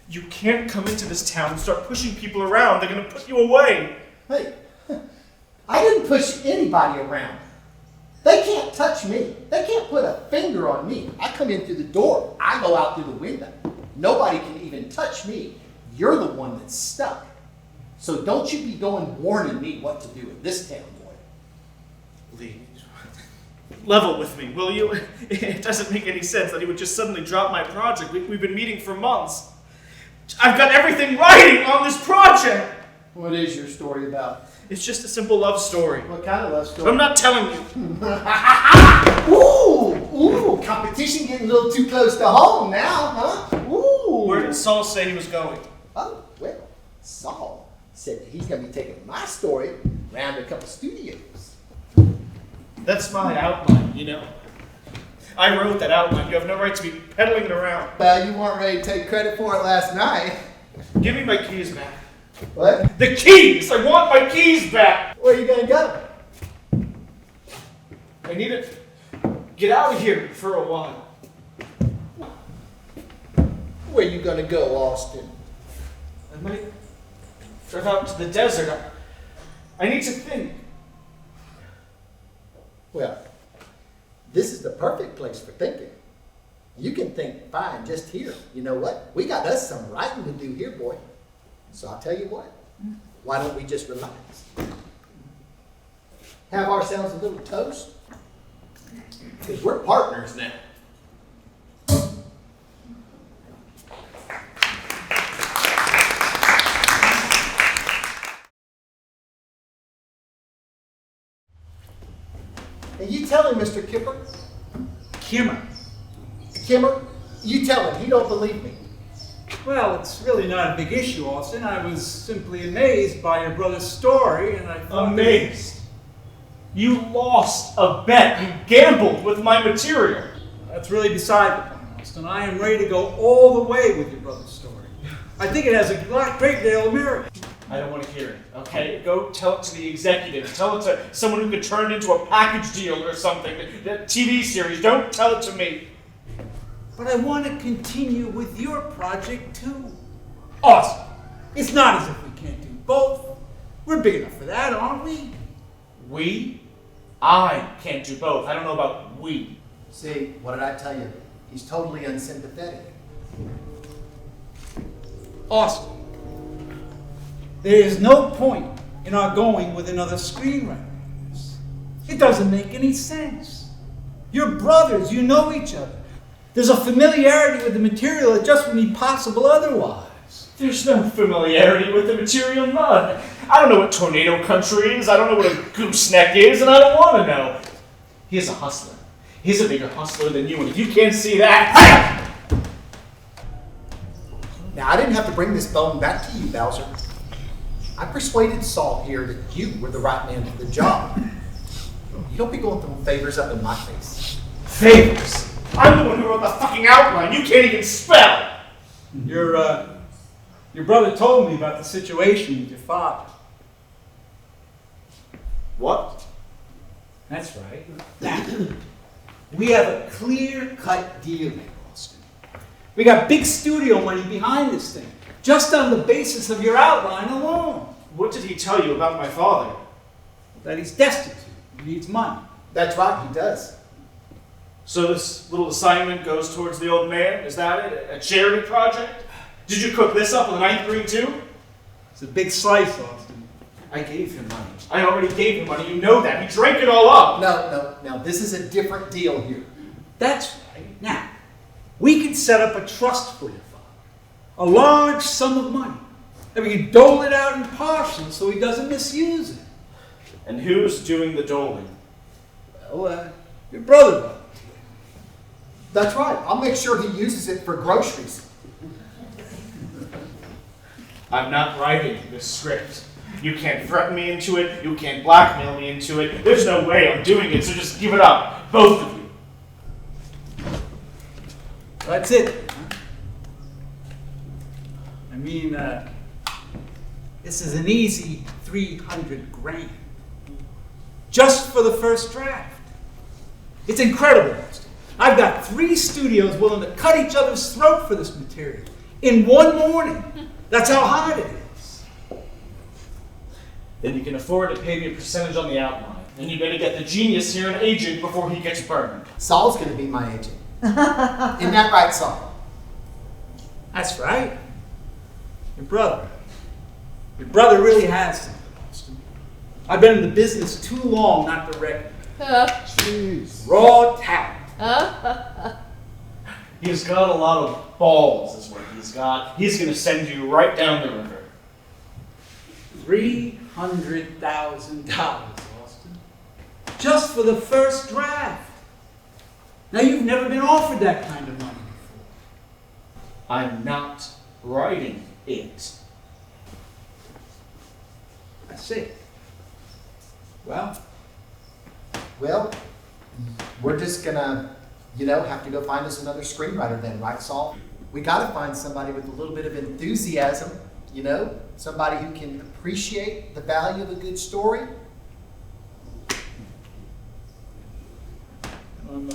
You can't come into this town and start pushing people around. They're going to put you away. Hey, I didn't push anybody around. They can't touch me. They can't put a finger on me. I come in through the door. I go out through the window. Nobody can even touch me. You're the one that's stuck. So don't you be going warning me what to do in this town, boy. Lee, level with me, will you? It doesn't make any sense that he would just suddenly drop my project. We've been meeting for months. I've got everything writing on this project. What is your story about? It's just a simple love story. What kind of love story? I'm not telling you. Ooh, competition getting a little too close to home now, huh? Ooh. Where did Saul say he was going? Oh, well, Saul said that he's going to be taking my story around a couple studios. That's my outline, you know. I wrote that outline. You have no right to be peddling it around. Well, you weren't ready to take credit for it last night. Give me my keys back. What? The keys! I want my keys back! Where are you going to go? I need to get out of here for a while. Where you going to go, Austin? I might drive out to the desert. I need to think. Well, this is the perfect place for thinking. You can think fine just here. You know what? We got us some writing to do here, boy. So I'll tell you what. Why don't we just relax? Have ourselves a little toast? Because we're partners now. And you tell him, Mr. Kipper. Kimmer. Kimmer, you tell him. He don't believe me. Well, it's really not a big issue, Austin. I was simply amazed by your brother's story, and I thought... Amazed. You lost a bet. You gambled with my material. That's really beside the point, Austin. I am ready to go all the way with your brother's story. I think it has a great deal of merit. I don't want to hear it, okay? Go tell it to the executive. Tell it to someone who could turn it into a package deal or something. The TV series. Don't tell it to me. But I want to continue with your project too. Austin, it's not as if we can't do both. We're big enough for that, aren't we? We? I can't do both. I don't know about we. See, what did I tell you? He's totally unsympathetic. Austin, there is no point in our going with another screenwriter. It doesn't make any sense. You're brothers, you know each other. There's a familiarity with the material that just wouldn't be possible otherwise. There's no familiarity with the material, none. I don't know what tornado country is, I don't know what a gooseneck is, and I don't want to know. He's a hustler. He's a bigger hustler than you, and if you can't see that... Now, I didn't have to bring this bone back to you, Bowser. I persuaded Saul here that you were the right man for the job. You don't be going throwing favors up in my face. Favors? I'm the one who wrote the fucking outline. You can't even spell. Your brother told me about the situation with your father. What? That's right. Now, we have a clear-cut deal here, Austin. We got big studio money behind this thing, just on the basis of your outline alone. What did he tell you about my father? That he's destitute. He needs money. That's right, he does. So this little assignment goes towards the old man? Is that it? A charity project? Did you cook this up with a ninth green too? It's a big slice, Austin. I gave him money. I already gave him money. You know that. He drank it all up. No. Now, this is a different deal here. That's right. Now, we can set up a trust for your father. A large sum of money. And we can dole it out in parcels so he doesn't misuse it. And who's doing the doling? Well, your brother. That's right. I'll make sure he uses it for groceries. I'm not writing this script. You can't threaten me into it. You can't blackmail me into it. There's no way I'm doing it, so just give it up. Both of you. That's it. I mean, this is an easy 300 grand. Just for the first draft. It's incredible. I've got 3 studios willing to cut each other's throat for this material in one morning. That's how hard it is. Then you can afford to pay me a percentage on the outline. And you better get the genius here an agent before he gets burned. Saul's going to be my agent. Isn't that right, Saul? That's right. Your brother. Your brother really has something, Austin. I've been in the business too long not to reckon. Jeez. Raw talent. He's got a lot of balls, is what he's got. He's going to send you right down the river. $300,000, Austin. Just for the first draft. Now, you've never been offered that kind of money before. I'm not writing it. I see. Well, we're just gonna, have to go find us another screenwriter then, right, Saul? We gotta find somebody with a little bit of enthusiasm, somebody who can appreciate the value of a good story. I'm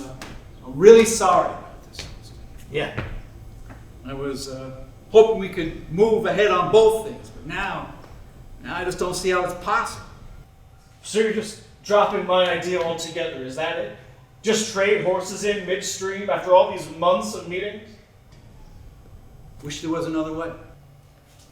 really sorry about this, Austin. Yeah. I was hoping we could move ahead on both things, but now I just don't see how it's possible. So you're just dropping my idea altogether, is that it? Just trade horses in midstream after all these months of meetings? Wish there was another way.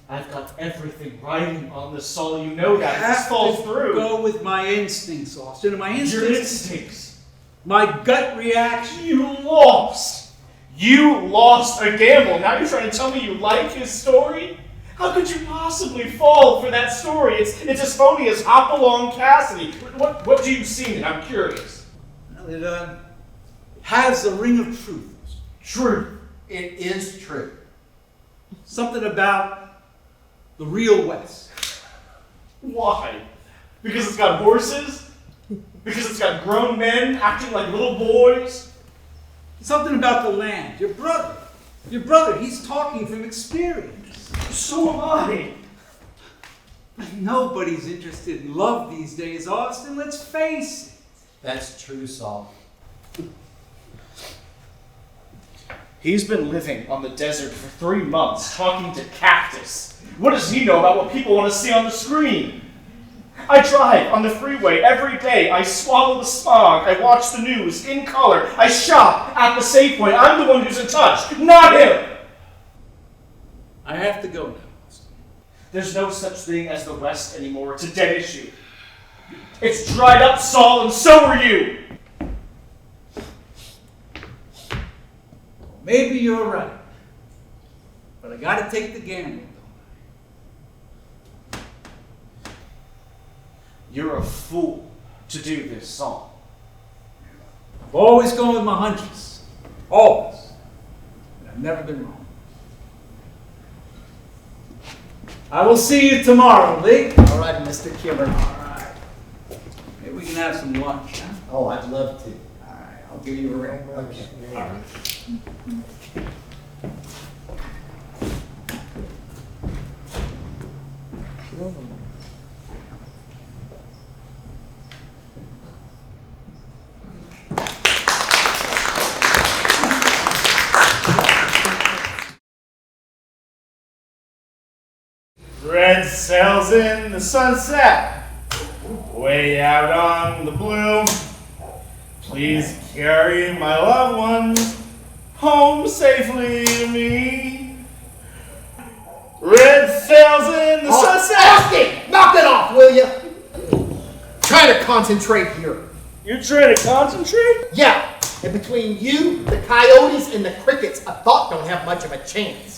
I've got everything riding on this, Saul. You know that. If this falls through. Go with my instincts, Austin. And my Your instincts, instincts. my gut reaction. You lost. You lost a gamble. Now you're trying to tell me you like his story? How could you possibly fall for that story? It's as phony as Hopalong Cassidy. What do you see in it? I'm curious. Well, it has a ring of truth. True. It is true. Something about the real West. Why? Because it's got horses? Because it's got grown men acting like little boys? Something about the land. Your brother, he's talking from experience. So am I. Nobody's interested in love these days, Austin. Let's face it. That's true, Saul. He's been living on the desert for 3 months, talking to cactus. What does he know about what people want to see on the screen? I drive on the freeway every day. I swallow the smog. I watch the news in color. I shop at the Safeway. I'm the one who's in touch, not him. I have to go now, Austin. There's no such thing as the West anymore. It's a dead issue. It's dried up, Saul, and so are you. Maybe you're right. But I gotta take the gamble, don't You're a fool to do this, Saul. I? I've always gone with my hunches. Always. And I've never been wrong. I will see you tomorrow, Lee. All right, Mr. Kimmer. All right. Maybe we can have some lunch, huh? Oh, I'd love to. All right, I'll give you a ring. Okay. All right. Red sails in the sunset, way out on the blue. Please carry my loved ones home safely to me. Red sails in the sunset. Austin, knock it off, will you? Try to concentrate here. You're trying to concentrate? Yeah, and between you, the coyotes, and the crickets, a thought don't have much of a chance.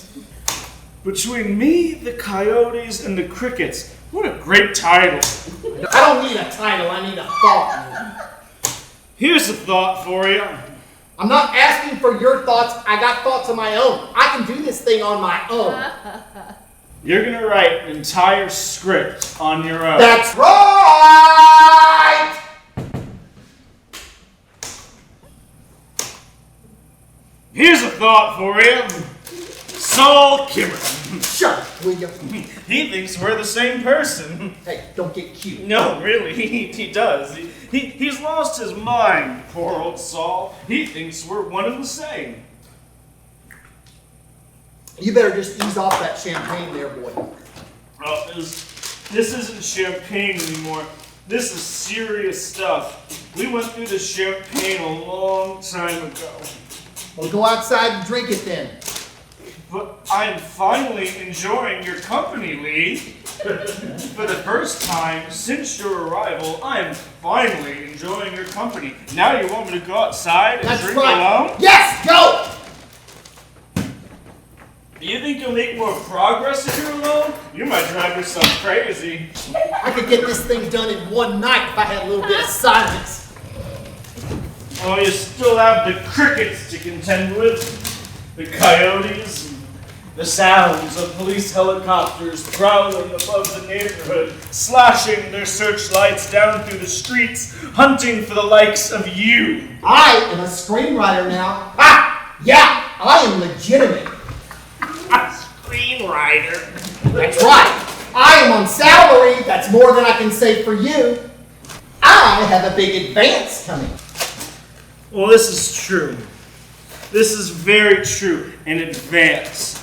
Between me, the coyotes, and the crickets. What a great title. I don't need a title, I need a thought. Here's a thought for you. I'm not asking for your thoughts, I got thoughts of my own. I can do this thing on my own. You're gonna write an entire script on your own. That's right! Here's a thought for you. Saul Kimmer. Shut up, will you? He thinks we're the same person. Hey, don't get cute. No, really, he does. He's lost his mind, poor old Saul. He thinks we're one and the same. You better just ease off that champagne there, boy. Well, this isn't champagne anymore. This is serious stuff. We went through the champagne a long time ago. Well, go outside and drink it then. But I'm finally enjoying your company, Lee. For the first time since your arrival, I'm finally enjoying your company. Now you want me to go outside and That's drink right. alone? Yes, go! Do you think you'll make more progress if you're alone? You might drive yourself crazy. I could get this thing done in one night if I had a little bit of silence. Oh, you still have the crickets to contend with. The coyotes. The sounds of police helicopters prowling above the neighborhood, slashing their searchlights down through the streets, hunting for the likes of you. I am a screenwriter now. Ah! Yeah, I am legitimate. A screenwriter. That's right. I am on salary. That's more than I can say for you. I have a big advance coming. Well, this is true. This is very true in advance.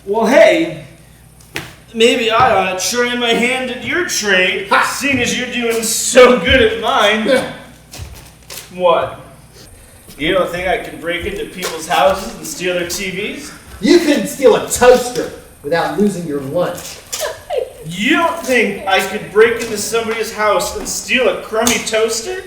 Well, hey, maybe I ought to try my hand at your trade, Ha! seeing as you're doing so good at mine. What? You don't think I can break into people's houses and steal their TVs? You couldn't steal a toaster without losing your lunch. You don't think I could break into somebody's house and steal a crummy toaster?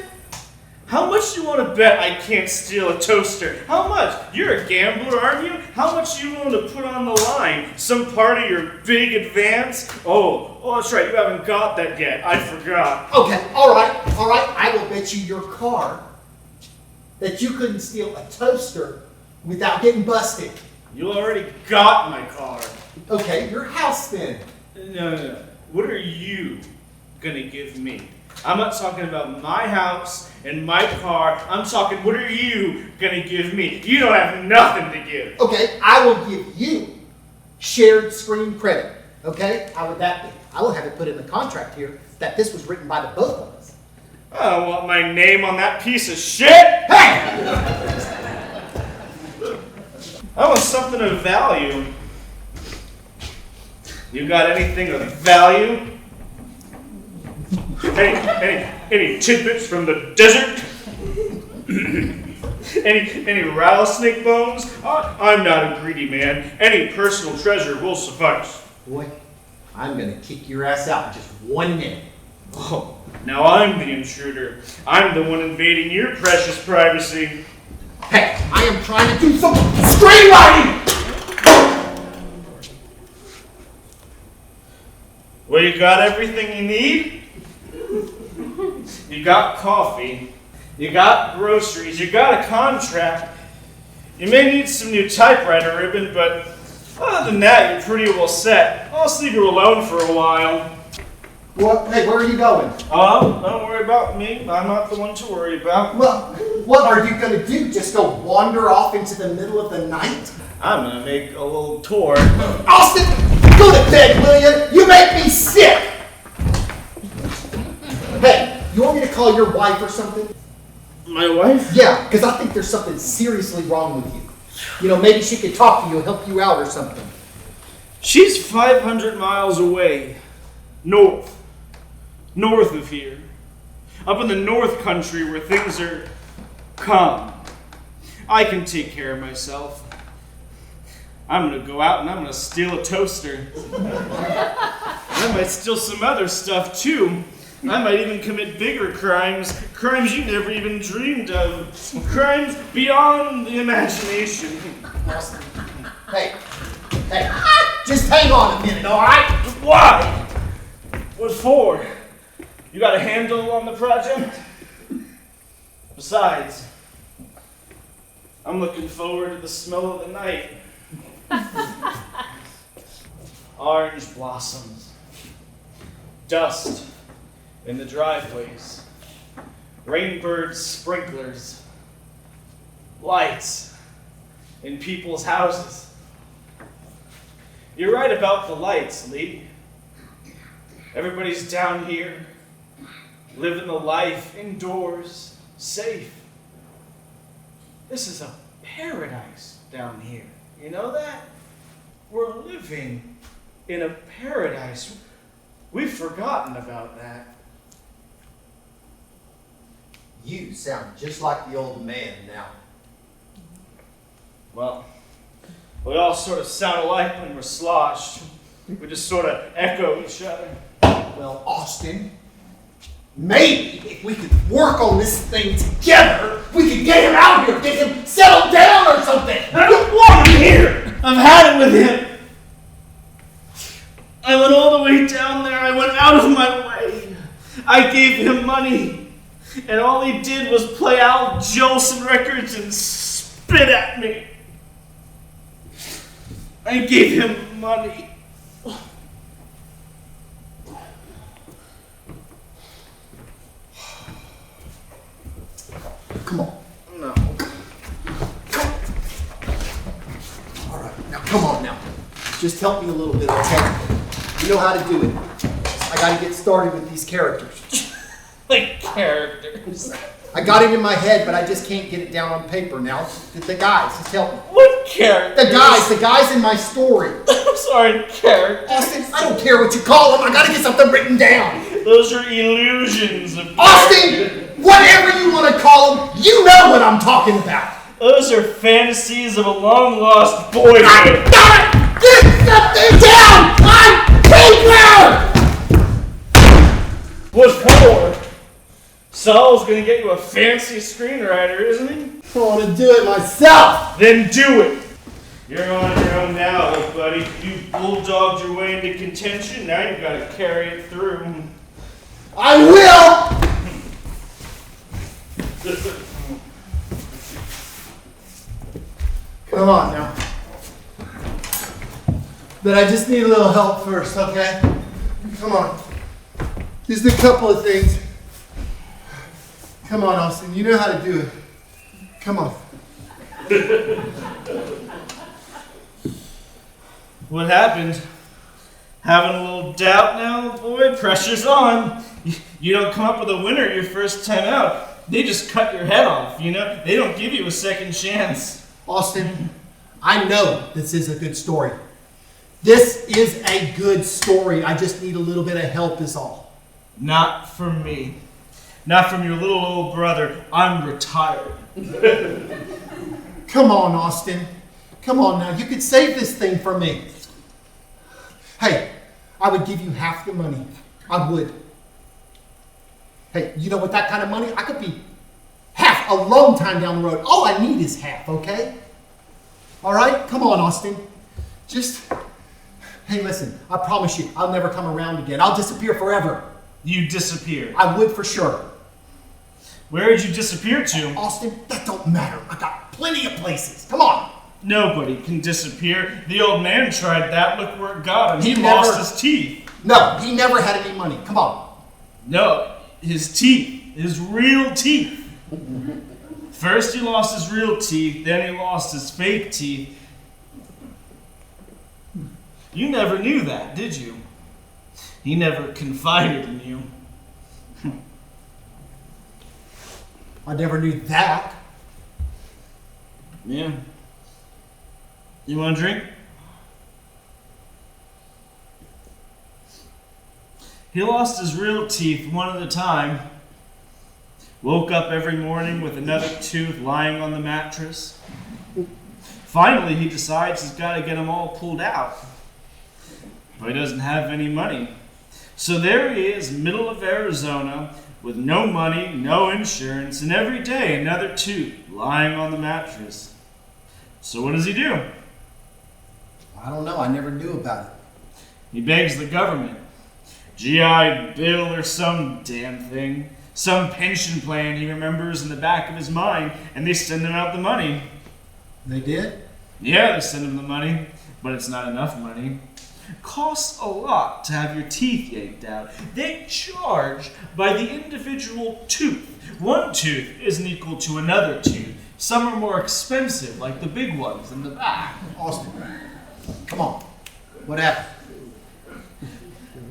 How much do you want to bet I can't steal a toaster? How much? You're a gambler, aren't you? How much are you willing to put on the line? Some part of your big advance? Oh, that's right, you haven't got that yet. I forgot. Okay, all right. I will bet you your car that you couldn't steal a toaster without getting busted. You already got my car. Okay, your house then. No. What are you gonna give me? I'm not talking about my house and my car. I'm talking, what are you gonna give me? You don't have nothing to give. Okay, I will give you shared screen credit. Okay, how would that be? I will have it put in the contract here that this was written by the both of us. I don't want my name on that piece of shit. Hey! I want something of value. You got anything of value? Any tidbits from the desert? any rattlesnake bones? I'm not a greedy man. Any personal treasure will suffice. Boy, I'm gonna kick your ass out in just 1 minute. Oh, now I'm the intruder. I'm the one invading your precious privacy. Hey, I am trying to do some screenwriting! Well, you got everything you need? You got coffee. You got groceries. You got a contract. You may need some new typewriter ribbon, but other than that, you're pretty well set. I'll just leave you alone for a while. What? Hey, where are you going? Oh, don't worry about me. I'm not the one to worry about. Well, what are you gonna do? Just go wander off into the middle of the night? I'm gonna make a little tour. Austin, go to bed, will you? You make me sick! Hey, you want me to call your wife or something? My wife? Yeah, because I think there's something seriously wrong with you. You know, maybe she could talk to you and help you out or something. She's 500 miles away. North of here. Up in the North Country where things are calm. I can take care of myself. I'm gonna go out and I'm gonna steal a toaster. I might steal some other stuff too. I might even commit bigger crimes. Crimes you never even dreamed of. Crimes beyond the imagination. Austin, hey, just hang on a minute, all right? Why? What for? You got a handle on the project? Besides, I'm looking forward to the smell of the night. Orange blossoms. Dust in the driveways. Rainbird sprinklers. Lights in people's houses. You're right about the lights, Lee. Everybody's down here, living the life indoors, safe. This is a paradise down here. You know that? We're living in a paradise. We've forgotten about that. You sound just like the old man now. Well, we all sort of sound alike when we're sloshed. We just sort of echo each other. Well, Austin, maybe if we could work on this thing together, we could get him out of here, get him settled down or something. I don't want him here. I've had it with him. I went all the way down there. I went out of my way. I gave him money. And all he did was play Al Jolson records and spit at me. I gave him money. Come on. No. All right, now come on now. Just help me a little bit, okay? You know how to do it. I gotta get started with these characters. Like characters. I got it in my head, but I just can't get it down on paper now. The guys, just help me. What characters. The guys in my story. I'm sorry, characters. Austin, I don't care what you call them. I gotta get something written down. Those are illusions of Austin, whatever you want to call them, you know what I'm talking about. Those are fantasies of a long-lost boyhood. God, get something down on paper! What for? Saul's gonna get you a fancy screenwriter, isn't he? I want to do it myself. Then do it! You're on your own now, old buddy. You bulldogged your way into contention, now you've got to carry it through. I will. Come on now. But I just need a little help first, okay? Come on. Just a couple of things. Come on, Austin. You know how to do it. Come on. What happened? Having a little doubt now, boy? Pressure's on. You don't come up with a winner your first time out. They just cut your head off, you know? They don't give you a second chance. Austin, I know this is a good story. This is a good story. I just need a little bit of help is all. Not from me. Not from your little old brother. I'm retired. Come on, Austin. Come on now. You could save this thing for me. Hey, I would give you half the money. I would. Hey, you know, with that kind of money, I could be half a long time down the road. All I need is half, okay? All right? Come on, Austin. Just, hey, listen, I promise you, I'll never come around again. I'll disappear forever. You disappeared. I would for sure. Where did you disappear to? Austin, that don't matter. I got plenty of places. Come on. Nobody can disappear. The old man tried that. Look where it got him. He He lost never- his teeth. No, he never had any money. Come on. No, his teeth. His real teeth. First he lost his real teeth, then he lost his fake teeth. You never knew that, did you? He never confided in you. I never knew that. Yeah. You want a drink? He lost his real teeth one at a time. Woke up every morning with another tooth lying on the mattress. Finally, he decides he's got to get them all pulled out. But he doesn't have any money. So there he is, middle of Arizona, with no money, no insurance, and every day another tooth lying on the mattress. So what does he do? I don't know. I never knew about it. He begs the government. GI Bill or some damn thing. Some pension plan he remembers in the back of his mind, and they send him out the money. They did? Yeah, they send him the money, but it's not enough money. Costs a lot to have your teeth yanked out. They charge by the individual tooth. One tooth isn't equal to another tooth. Some are more expensive, like the big ones in the back. Austin, come on. What happened?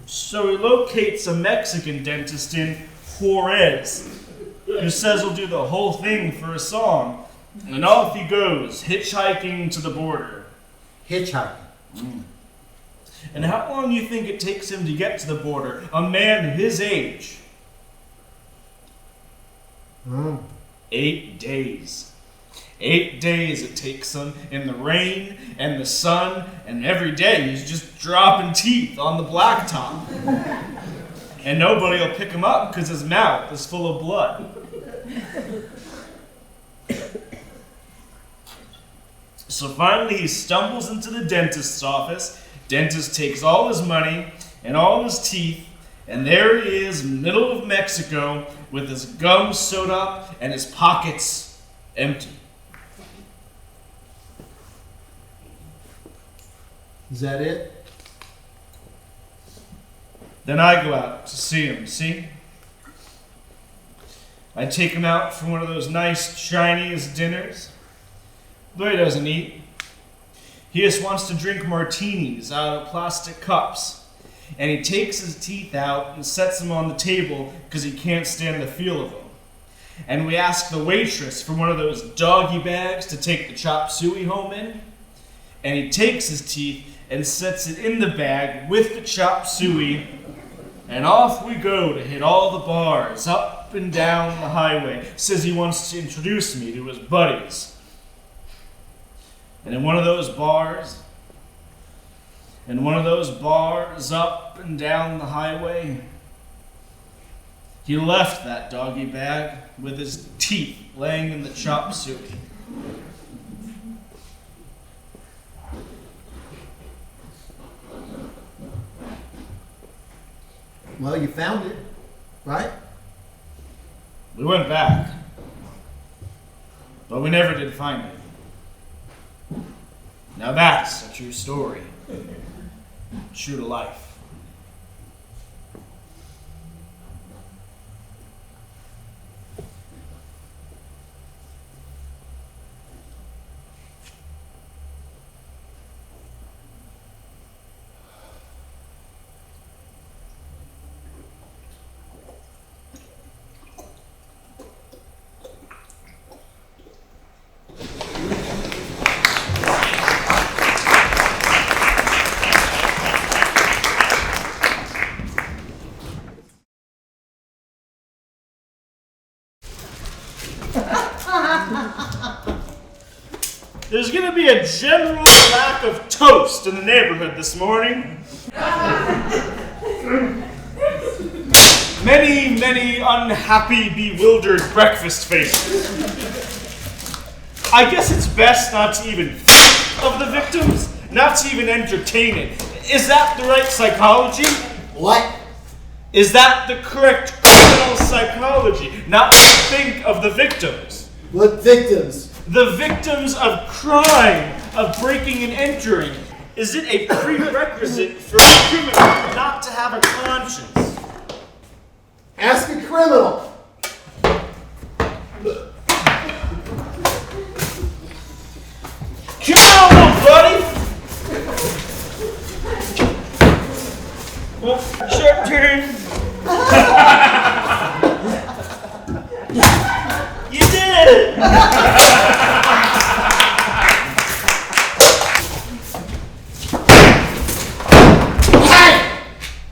So he locates a Mexican dentist in Juarez, who says he'll do the whole thing for a song. And off he goes, hitchhiking to the border. Hitchhiking. And how long do you think it takes him to get to the border? A man his age. 8 days. 8 days it takes him in the rain and the sun, and every day he's just dropping teeth on the blacktop. And nobody will pick him up because his mouth is full of blood. So finally he stumbles into the dentist's office. Dentist takes all his money and all his teeth, and there he is, middle of Mexico, with his gums sewed up and his pockets empty. Is that it? Then I go out to see him, see? I take him out for one of those nice Chinese dinners. But he doesn't eat. He just wants to drink martinis out of plastic cups. And he takes his teeth out and sets them on the table because he can't stand the feel of them. and we ask the waitress for one of those doggy bags to take the chop suey home in. And he takes his teeth and sets it in the bag with the chop suey, and off we go to hit all the bars up and down the highway. Says he wants to introduce me to his buddies. And in one of those bars up and down the highway, he left that doggy bag with his teeth laying in the chop suey. Well, you found it, right? We went back, but we never did find it. Now that's a true story. True to life. There's gonna be a general lack of toast in the neighborhood this morning. Many unhappy, bewildered breakfast faces. I guess it's best not to even think of the victims, not to even entertain it. Is that the right psychology? What? Is that the correct criminal psychology? Not to think of the victims. What victims? The victims of crime, of breaking and entering. Is it a prerequisite for a criminal not to have a conscience? Ask a criminal. Come on, little buddy! Well, it's your turn. You did it!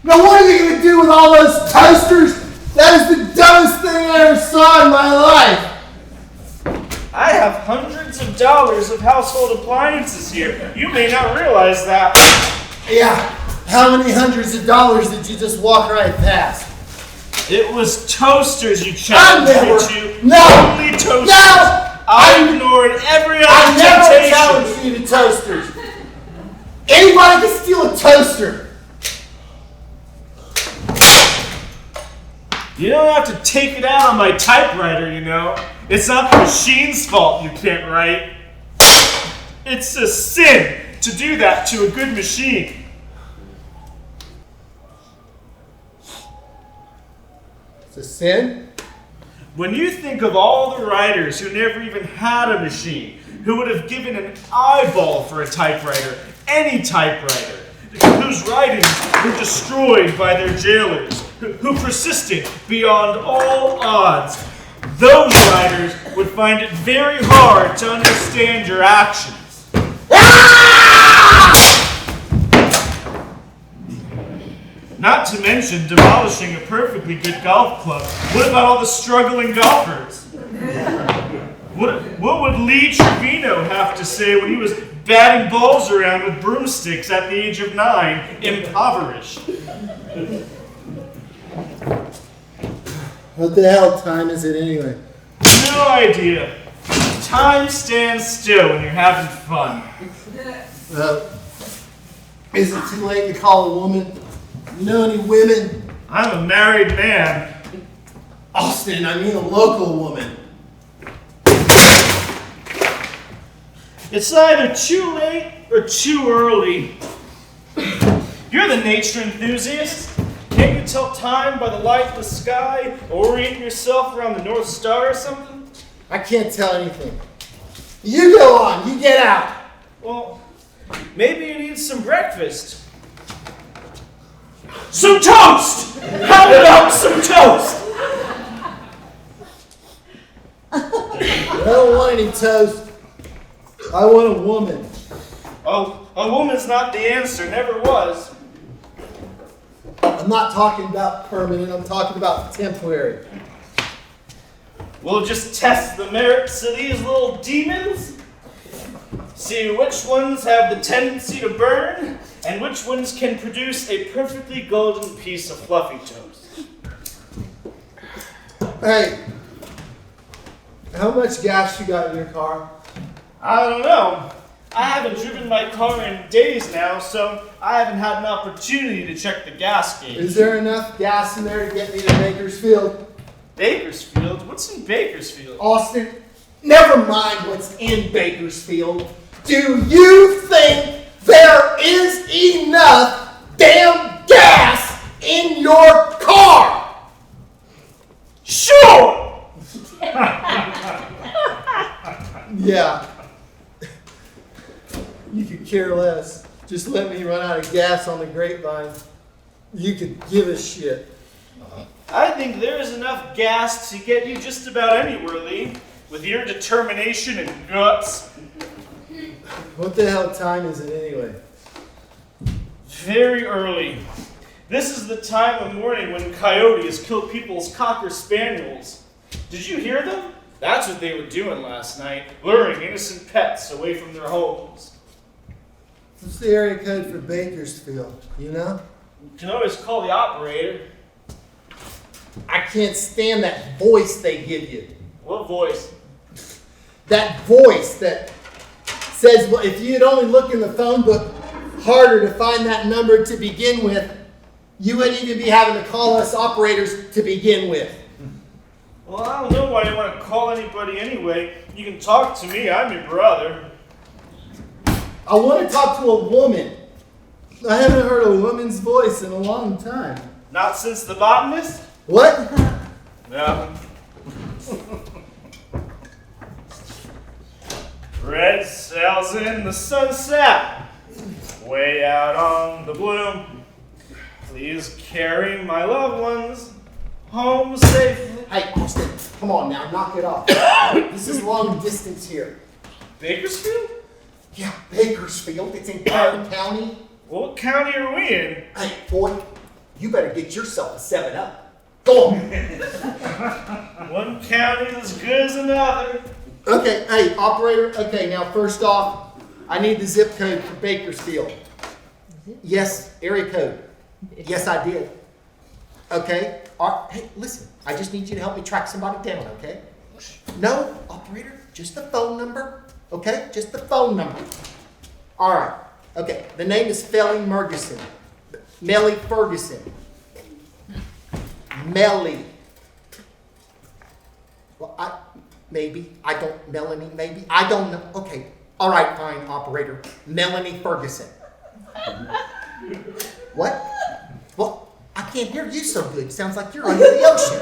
Now what are you going to do with all those toasters? That is the dumbest thing I ever saw in my life. I have hundreds of dollars of household appliances here. You may not realize that. Yeah, how many hundreds of dollars did you just walk right past? It was toasters you I challenged never. me to. No! Only toasters. No! I ignored every other I never temptation. challenged you to toasters. Anybody can steal a toaster. You don't have to take it out on my typewriter, you know. It's not the machine's fault you can't write. It's a sin to do that to a good machine. It's a sin? When you think of all the writers who never even had a machine, who would have given an eyeball for a typewriter, any typewriter, whose writings were destroyed by their jailers, who persisted beyond all odds, those writers would find it very hard to understand your actions. Not to mention demolishing a perfectly good golf club. What about all the struggling golfers? What would Lee Trevino have to say when he was batting balls around with broomsticks at the age of 9, impoverished? What the hell time is it anyway? No idea. Time stands still when you're having fun. Is it too late to call a woman? You know any women? I'm a married man. Austin, I mean a local woman. It's either too late or too early. You're the nature enthusiast. Can't you tell time by the light of the sky? Orient yourself around the North Star or something? I can't tell anything. You go on, you get out. Well, maybe you need some breakfast. Some toast! How about some toast? don't want any toast. I want a woman. Oh, a woman's not the answer, never was. I'm not talking about permanent, I'm talking about temporary. We'll just test the merits of these little demons. See which ones have the tendency to burn, and which ones can produce a perfectly golden piece of fluffy toast. Hey, how much gas you got in your car? I don't know. I haven't driven my car in days now, so I haven't had an opportunity to check the gas gauge. Is there enough gas in there to get me to Bakersfield? Bakersfield? What's in Bakersfield? Austin, never mind what's in Bakersfield. Do you think there is enough damn gas in your car? Sure! Yeah. You could care less. Just let me run out of gas on the grapevine. You could give a shit. I think there is enough gas to get you just about anywhere, Lee, with your determination and guts. What the hell time is it anyway? Very early. This is the time of morning when coyotes kill people's cocker spaniels. Did you hear them? That's what they were doing last night, luring innocent pets away from their homes. What's the area code for Bakersfield? You know? You can always call the operator. I can't stand that voice they give you. What voice? That voice that says, well, if you'd only look in the phone book harder to find that number to begin with, you wouldn't even be having to call us operators to begin with. Well, I don't know why you want to call anybody anyway. You can talk to me. I'm your brother. I want to talk to a woman. I haven't heard a woman's voice in a long time. Not since the botanist? What? No. Red sails in the sunset, way out on the blue. Please carry my loved ones home safely. Hey, Austin, come on now, knock it off. This is long distance here. Bakersfield? Yeah, Bakersfield. It's in Carroll County. What county are we in? Hey, boy, you better get yourself a 7-Up. Go on. One county as good as another. Okay, hey, operator. Okay, now first off, I need the zip code for Bakersfield. Yes, area code. Yes, I did. Okay. Hey, listen, I just need you to help me track somebody down, okay? No, operator, just the phone number. Okay, just the phone number. All right. Okay, the name is Felly Mergerson. Melly Ferguson. Melly. Well, Melanie, maybe. I don't know. Okay. All right, fine, operator. Melanie Ferguson. What? Well, I can't hear you so good. Sounds like you're under the ocean.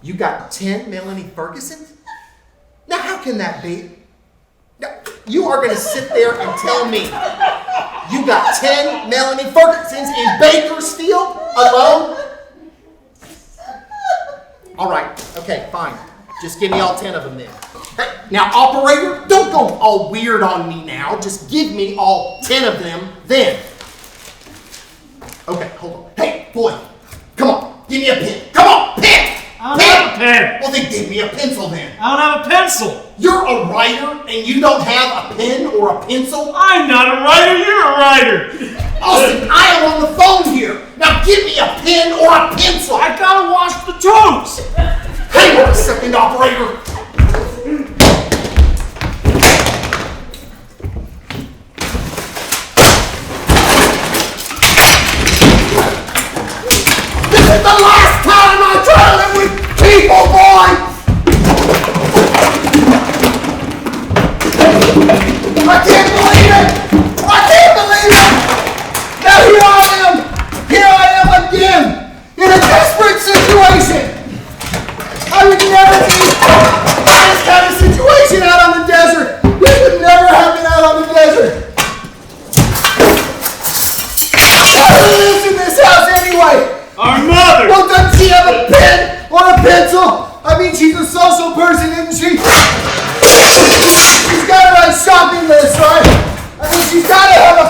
You got 10 Melanie Fergusons? Now, how can that be? Now, you are going to sit there and tell me you got 10 Melanie Fergusons in Bakersfield alone? All right. Okay, fine. Just give me all 10 of them then. Hey, now, operator, don't go all weird on me now. Just give me all 10 of them then. Okay, hold on. Hey, boy, come on. Give me a pen. Come on, pen! I don't have a pen. Well, then give me a pencil then. I don't have a pencil. You're a writer and you don't have a pen or a pencil? I'm not a writer, you're a writer. Austin, I am on the phone here. Now give me a pen or a pencil. I gotta wash the toast. Hang on a second, operator. This is the last time I try to live with people, boy! I can't believe it! I can't believe it! Now here I am, a pencil. I mean, she's a social person, isn't she? She's got a nice shopping list, right? I mean, she's got to have a...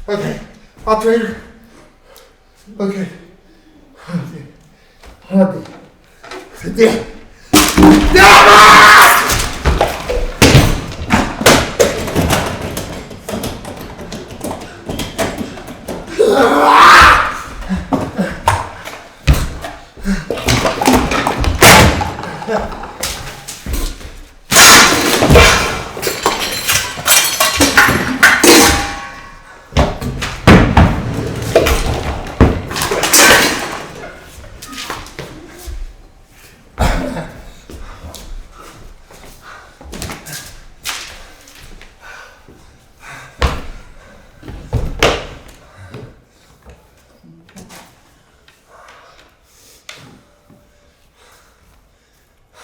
Okay, operator. Okay. Okay. Yeah.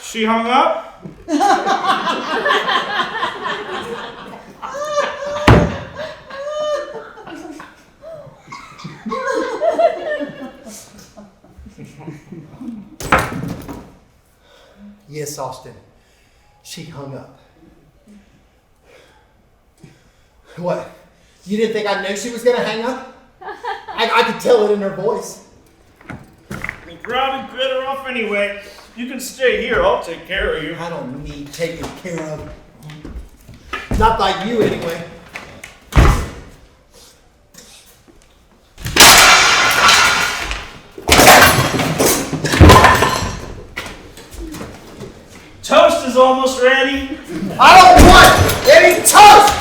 She hung up? Yes, Austin. She hung up. What? You didn't think I knew she was going to hang up? I could tell it in her voice. You're probably better off anyway. You can stay here. I'll take care of you. I don't need taken care of. Not by you, anyway. Toast is almost ready. I don't want any toast!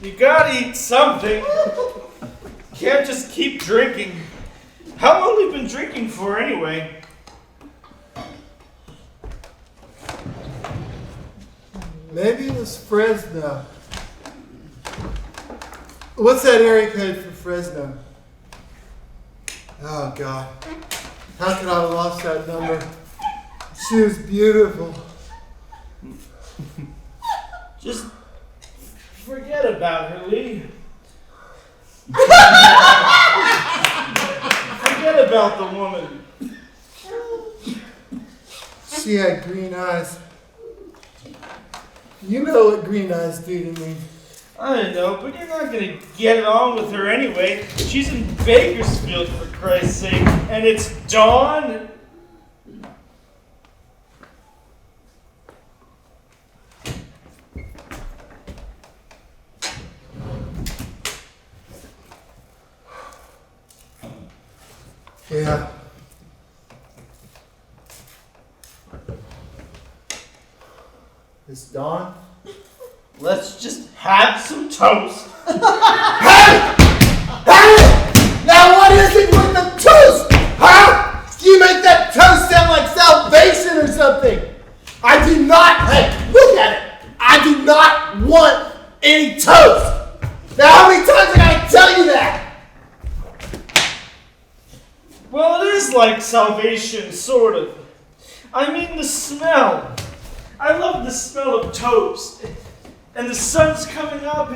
You gotta eat something. Can't just keep drinking. How long have you been drinking for anyway? Maybe it was Fresno. What's that area code for Fresno? Oh, God. How could I have lost that number? She was beautiful. Just forget about her, Lee. Forget about the woman. She had green eyes. You know what green eyes do to me. I know, but you're not gonna get it on with her anyway. She's in Bakersfield, for Christ's sake, and it's dawn. Yeah. It's dawn. Let's just have some toast. Now what is it with the toast? Huh? You make that toast sound like salvation or something. I do not, hey, look at it. I do not want any toast. Now how many times I gotta tell you that? Well, it is like salvation, sort of. I mean the smell. I love the smell of toast. And the sun's coming up.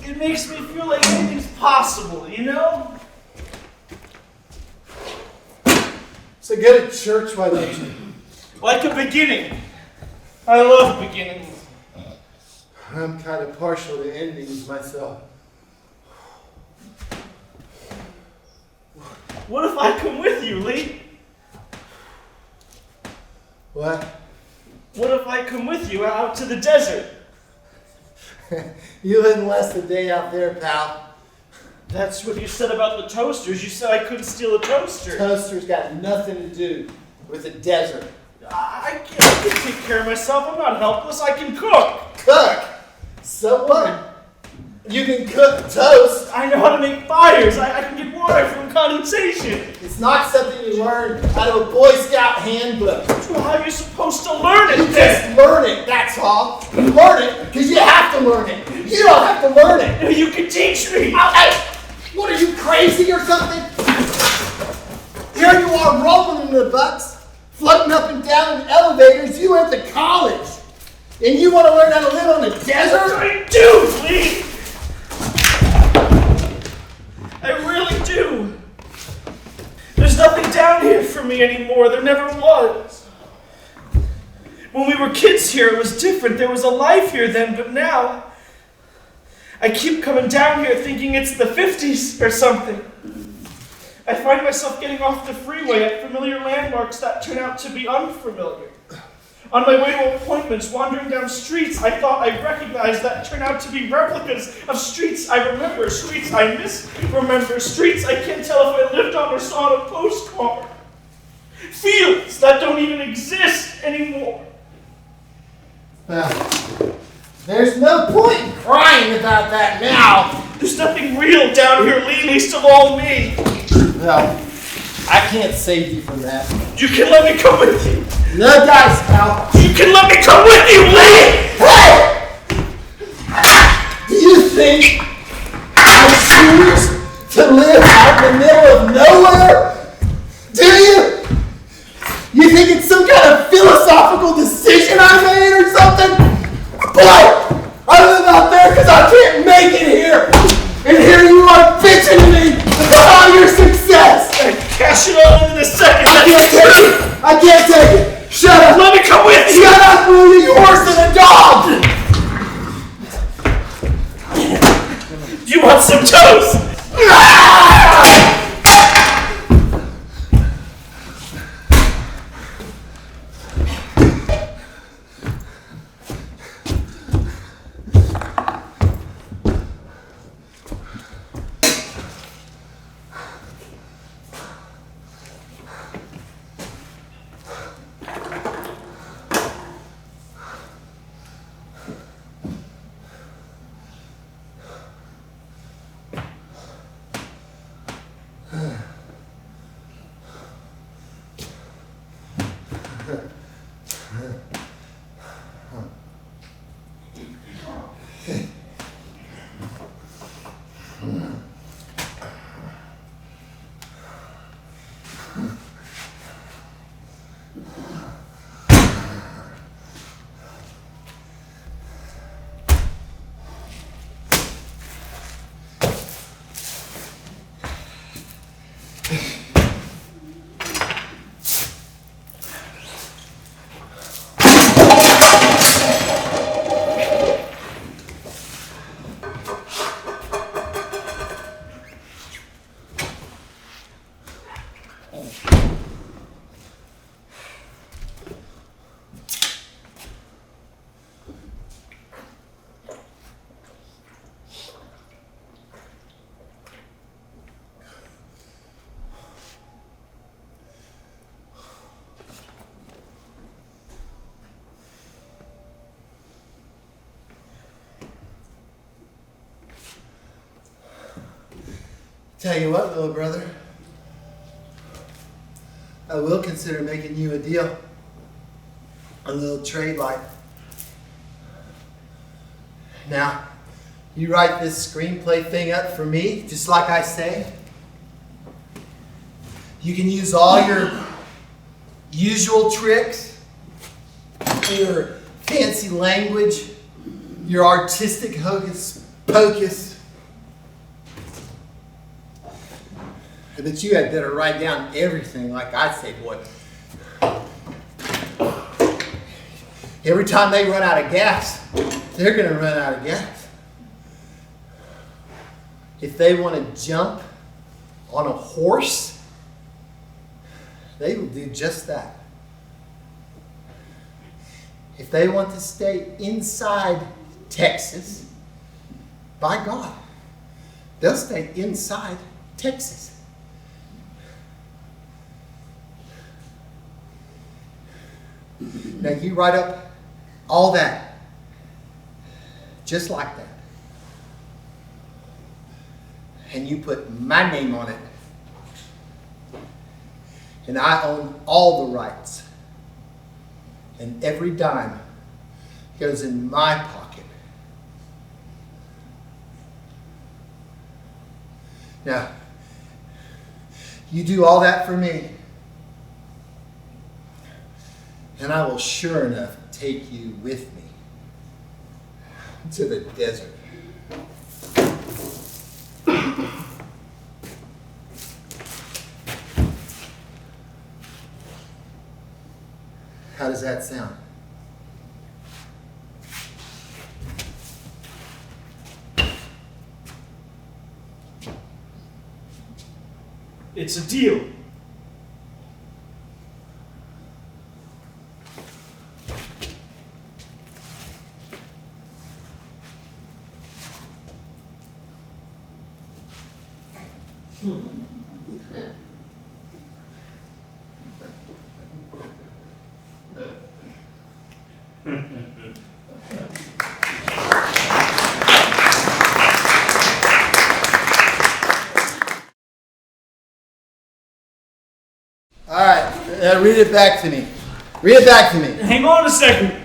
It makes me feel like anything's possible, you know? So go to church, why don't you? Like a beginning. I love beginnings. I'm kind of partial to endings myself. What if I come with you, Lee? What? What if I come with you out to the desert? You wouldn't last a day out there, pal. That's what you said about the toasters. You said I couldn't steal a toaster. Toaster's got nothing to do with the desert. I can take care of myself. I'm not helpless. I can cook. Cook? So what? You can cook toast. I know how to make fires. I can get water from condensation. It's not something you learn out of a Boy Scout handbook. Well, how are you supposed to learn it You then? just learn it, that's all. You learn it because you have to learn it. You don't have to learn it. You can teach me. Hey, what are you, crazy or something? Here you are rolling in the bucks, floating up and down in elevators. You went to college. And you want to learn how to live on the desert? I do, Lee. I really do. There's nothing down here for me anymore. There never was. When we were kids here, it was different. There was a life here then, but now I keep coming down here thinking it's the 50s or something. I find myself getting off the freeway at familiar landmarks that turn out to be unfamiliar. On my way to appointments, wandering down streets I thought I recognized that turn out to be replicas of streets I remember, streets I misremember, streets I can't tell if I lived on or saw on a postcard. Fields that don't even exist anymore. Well, there's no point in crying about that now. There's nothing real down here, Lee, least of all me. Well, I can't save you from that. You can let me come with you. No dice, pal. You can let me come with you, Lee! Hey! Do you think I choose to live out in the middle of nowhere? Do you? You think it's some kind of philosophical decision I made or something? Boy, I live out there because I can't make it here. And here you are bitching to me about all your success. Cash it all in a second. I can't take it. I can't take it. Shut up. Let me come with you. Shut up, will you? You're worse than a dog. Do you want some toast? Tell you what, little brother, I will consider making you a deal. A little trade like. Now, you write this screenplay thing up for me, just like I say. You can use all your usual tricks, your fancy language, your artistic hocus pocus. But you had better write down everything like I say, boy. Every time they run out of gas, they're going to run out of gas. If they want to jump on a horse they will do just that. If they want to stay inside Texas, by God, they'll stay inside Texas. Now you write up all that, just like that, and you put my name on it, and I own all the rights, and every dime goes in my pocket. Now, you do all that for me, and I will sure enough take you with me to the desert. How does that sound? It's a deal. All right, read it back to me. Read it back to me. Hang on a second.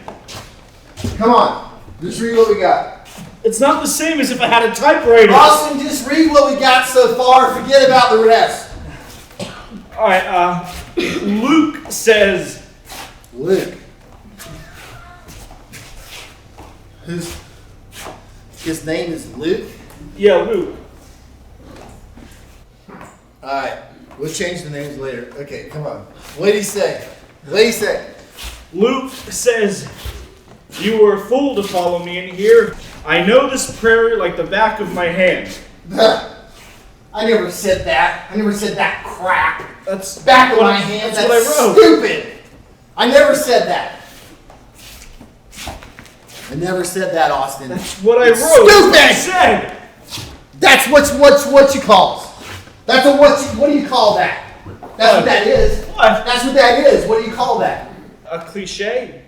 Come on, just read what we got. It's not the same as if I had a typewriter. Austin, just read what we got so far. Forget about the rest. All right. Luke says. Luke. His name is Luke? Yeah, Luke. All right, we'll change the names later. Okay, come on. What did he say? What did he say? Luke says, "You were a fool to follow me in here. I know this prairie like the back of my hand." I never said that. I never said that crap. That's Back of my hand. That's what I wrote. Stupid. I never said that. I never said that, Austin. That's what I It's wrote. Stupid. That's what I said. That's what you call. That's a what do you call that? That's what that is. What? That's what that is. What do you call that? A cliche.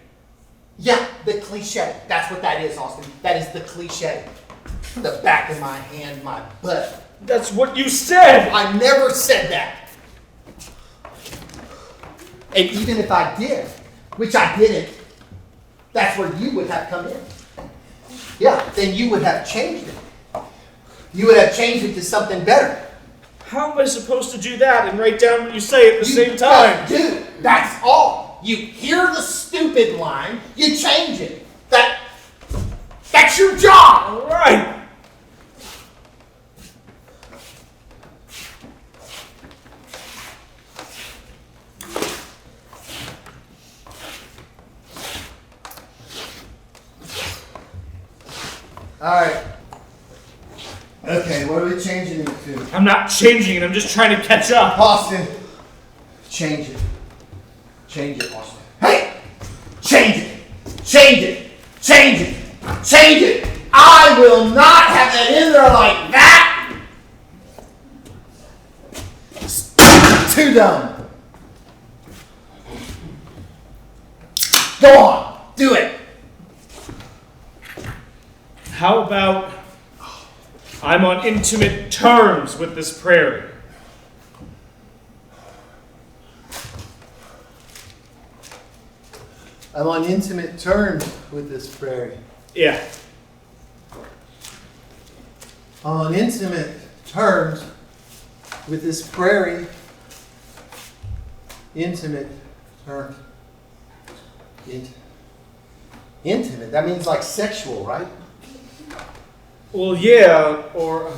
Yeah, the cliche. That's what that is, Austin. That is the cliche. The back of my hand, my butt. That's what you said. I never said that. And even if I did, which I didn't, that's where you would have come in. Yeah, then you would have changed it. You would have changed it to something better. How am I supposed to do that and write down what you say at the same time? Dude, that's all. You hear the stupid line, you change it. That's your job. All right. All right. Okay, what are we changing it to? I'm not changing it. I'm just trying to catch up. Austin, change it. Change it, Austin. Hey! Change it! Change it! Change it! Change it! I will not have that in there like that! Too dumb. Go on, do it. How about I'm on intimate terms with this prairie? I'm on intimate terms with this prairie. Yeah. I'm on intimate terms with this prairie. Intimate terms. Intimate? That means like sexual, right? Well, yeah, or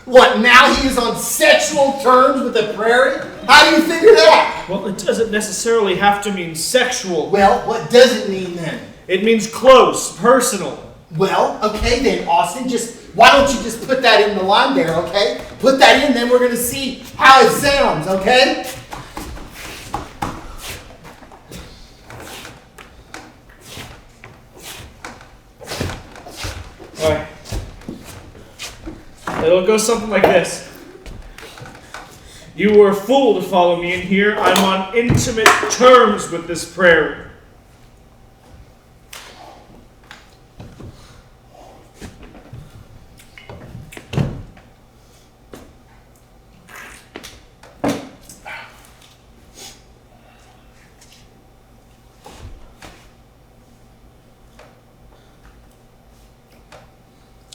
What, now he is on sexual terms with the prairie? How do you figure that? well, it doesn't necessarily have to mean sexual. Well, what does it mean then? It means close, personal. Well, okay then, Austin, why don't you just put that in the line there, okay? Put that in, then we're gonna see how it sounds, okay? It'll go something like this. You were a fool to follow me in here. I'm on intimate terms with this prairie.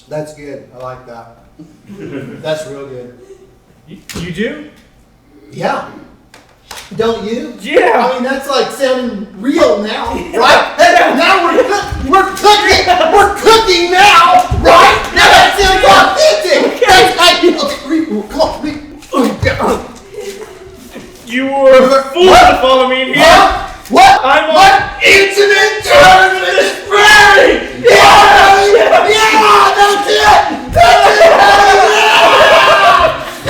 That's good. I like that. That's real good. You do? Yeah. Don't you? Yeah. I mean, that's like sounding real now, right? Hey, now we're cooking now, right? Now that sounds authentic. That's come on, You were a fool to follow me in here. Huh? What? I'm on intimate terms with this prairie. Yeah, that's it. That's it.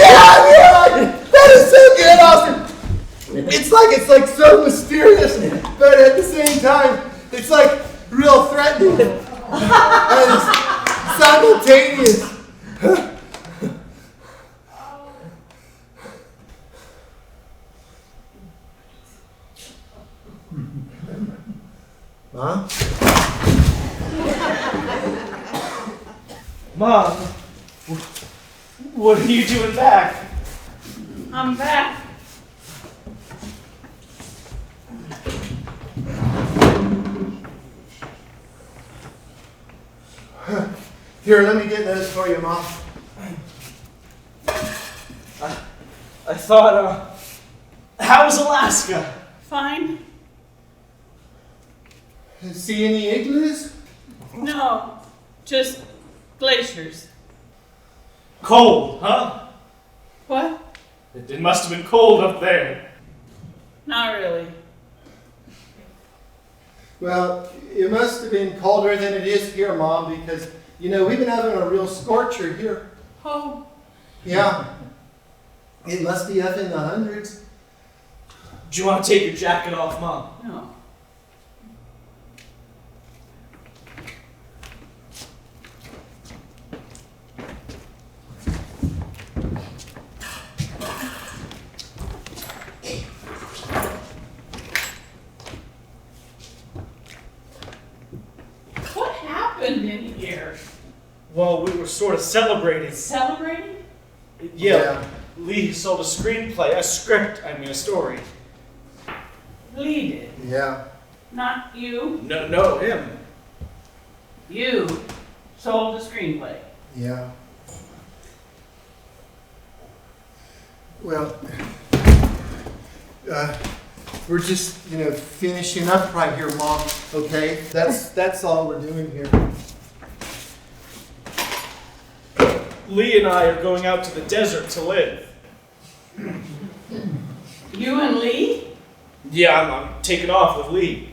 Yeah. That is so good, Austin. It's like so mysterious, but at the same time, it's like real threatening. And it's simultaneous. Mom? Mom, what are you doing back? I'm back. Here, let me get those for you, Mom. I thought, how was Alaska? Fine? See any igloos? No, just glaciers. Cold, huh? What? It must have been cold up there. Not really. Well, it must have been colder than it is here, Mom, because, you know, we've been having a real scorcher here. Oh, Yeah. It must be up in the hundreds. Do you want to take your jacket off, Mom? no. What happened in here? Well, we were sort of celebrating. Celebrating? Yeah. Lee sold a screenplay, a story. Lee did. Yeah. Not you. No, him. You sold a screenplay. Yeah. Well, we're just, finishing up right here, Mom, okay? That's all we're doing here. Lee and I are going out to the desert to live. You and Lee? Yeah, I'm taking off with Lee.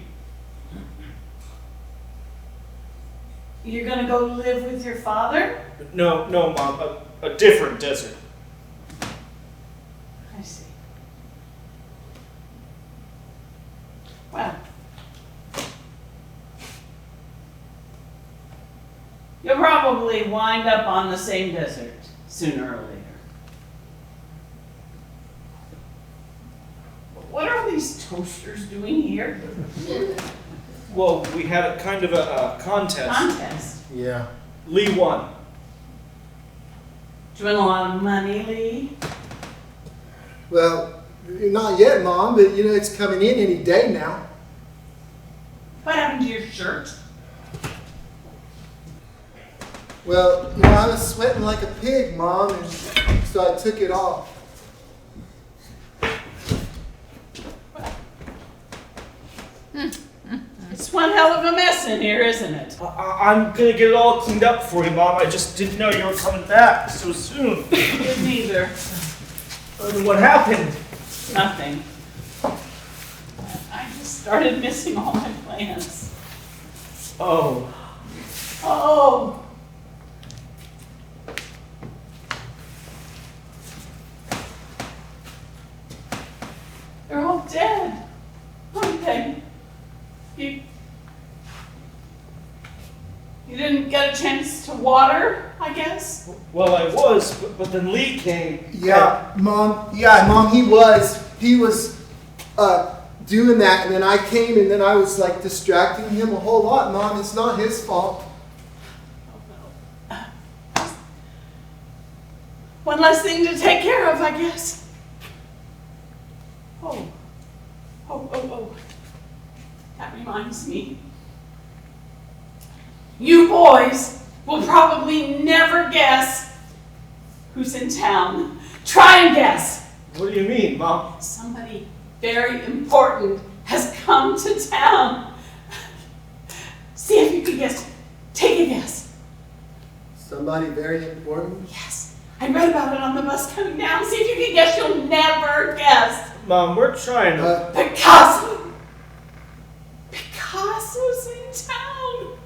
You're gonna go live with your father? No, Mom, a different desert. I see. Well. You'll probably wind up on the same desert sooner or later. What are all these toasters doing here? Well, we had a kind of a contest. Contest. Yeah. Lee won. Do you win a lot of money, Lee? Well, not yet, Mom, but, it's coming in any day now. What happened to your shirt? Well, I was sweating like a pig, Mom, and so I took it off. It's one hell of a mess in here, isn't it? I'm gonna get it all cleaned up for you, Mom. I just didn't know you were coming back so soon. Didn't either. What happened? Nothing. I just started missing all my plans. Oh. Oh! They're all dead, aren't they? You didn't get a chance to water, I I guess? Well, I was, but then Lee came. Yeah, Mom, he was doing that, and then I came, and then I was like distracting him a whole lot, Mom. It's not his fault. One less thing to take care of, I guess. Oh. That reminds me. You boys will probably never guess who's in town. Try and guess. What do you mean, Mom? Somebody very important has come to town. See if you can guess. Take a guess. Somebody very important? Yes. I read about it on the bus coming down. See if you can guess. You'll never guess. Mom, we're trying to... Picasso. Picasso's in town.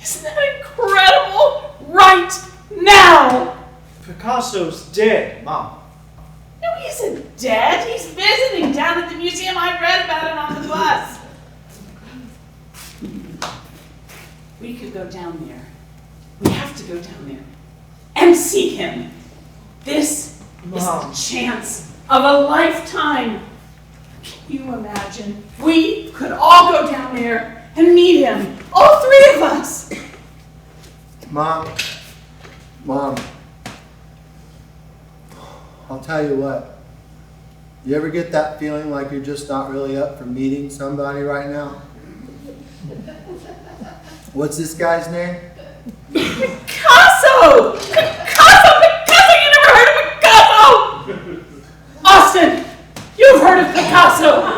Isn't that incredible? Right now. Picasso's dead, Mom. No, he isn't dead. He's visiting down at the museum. I read about it on the bus. We could go down there. We have to go down there and see him. This is the chance of a lifetime. Can you imagine? We could all go down there and meet him. All three of us. Mom, I'll tell you what. You ever get that feeling like you're just not really up for meeting somebody right now? What's this guy's name? Picasso! Picasso! You never heard of Picasso! Austin, you've heard of Picasso.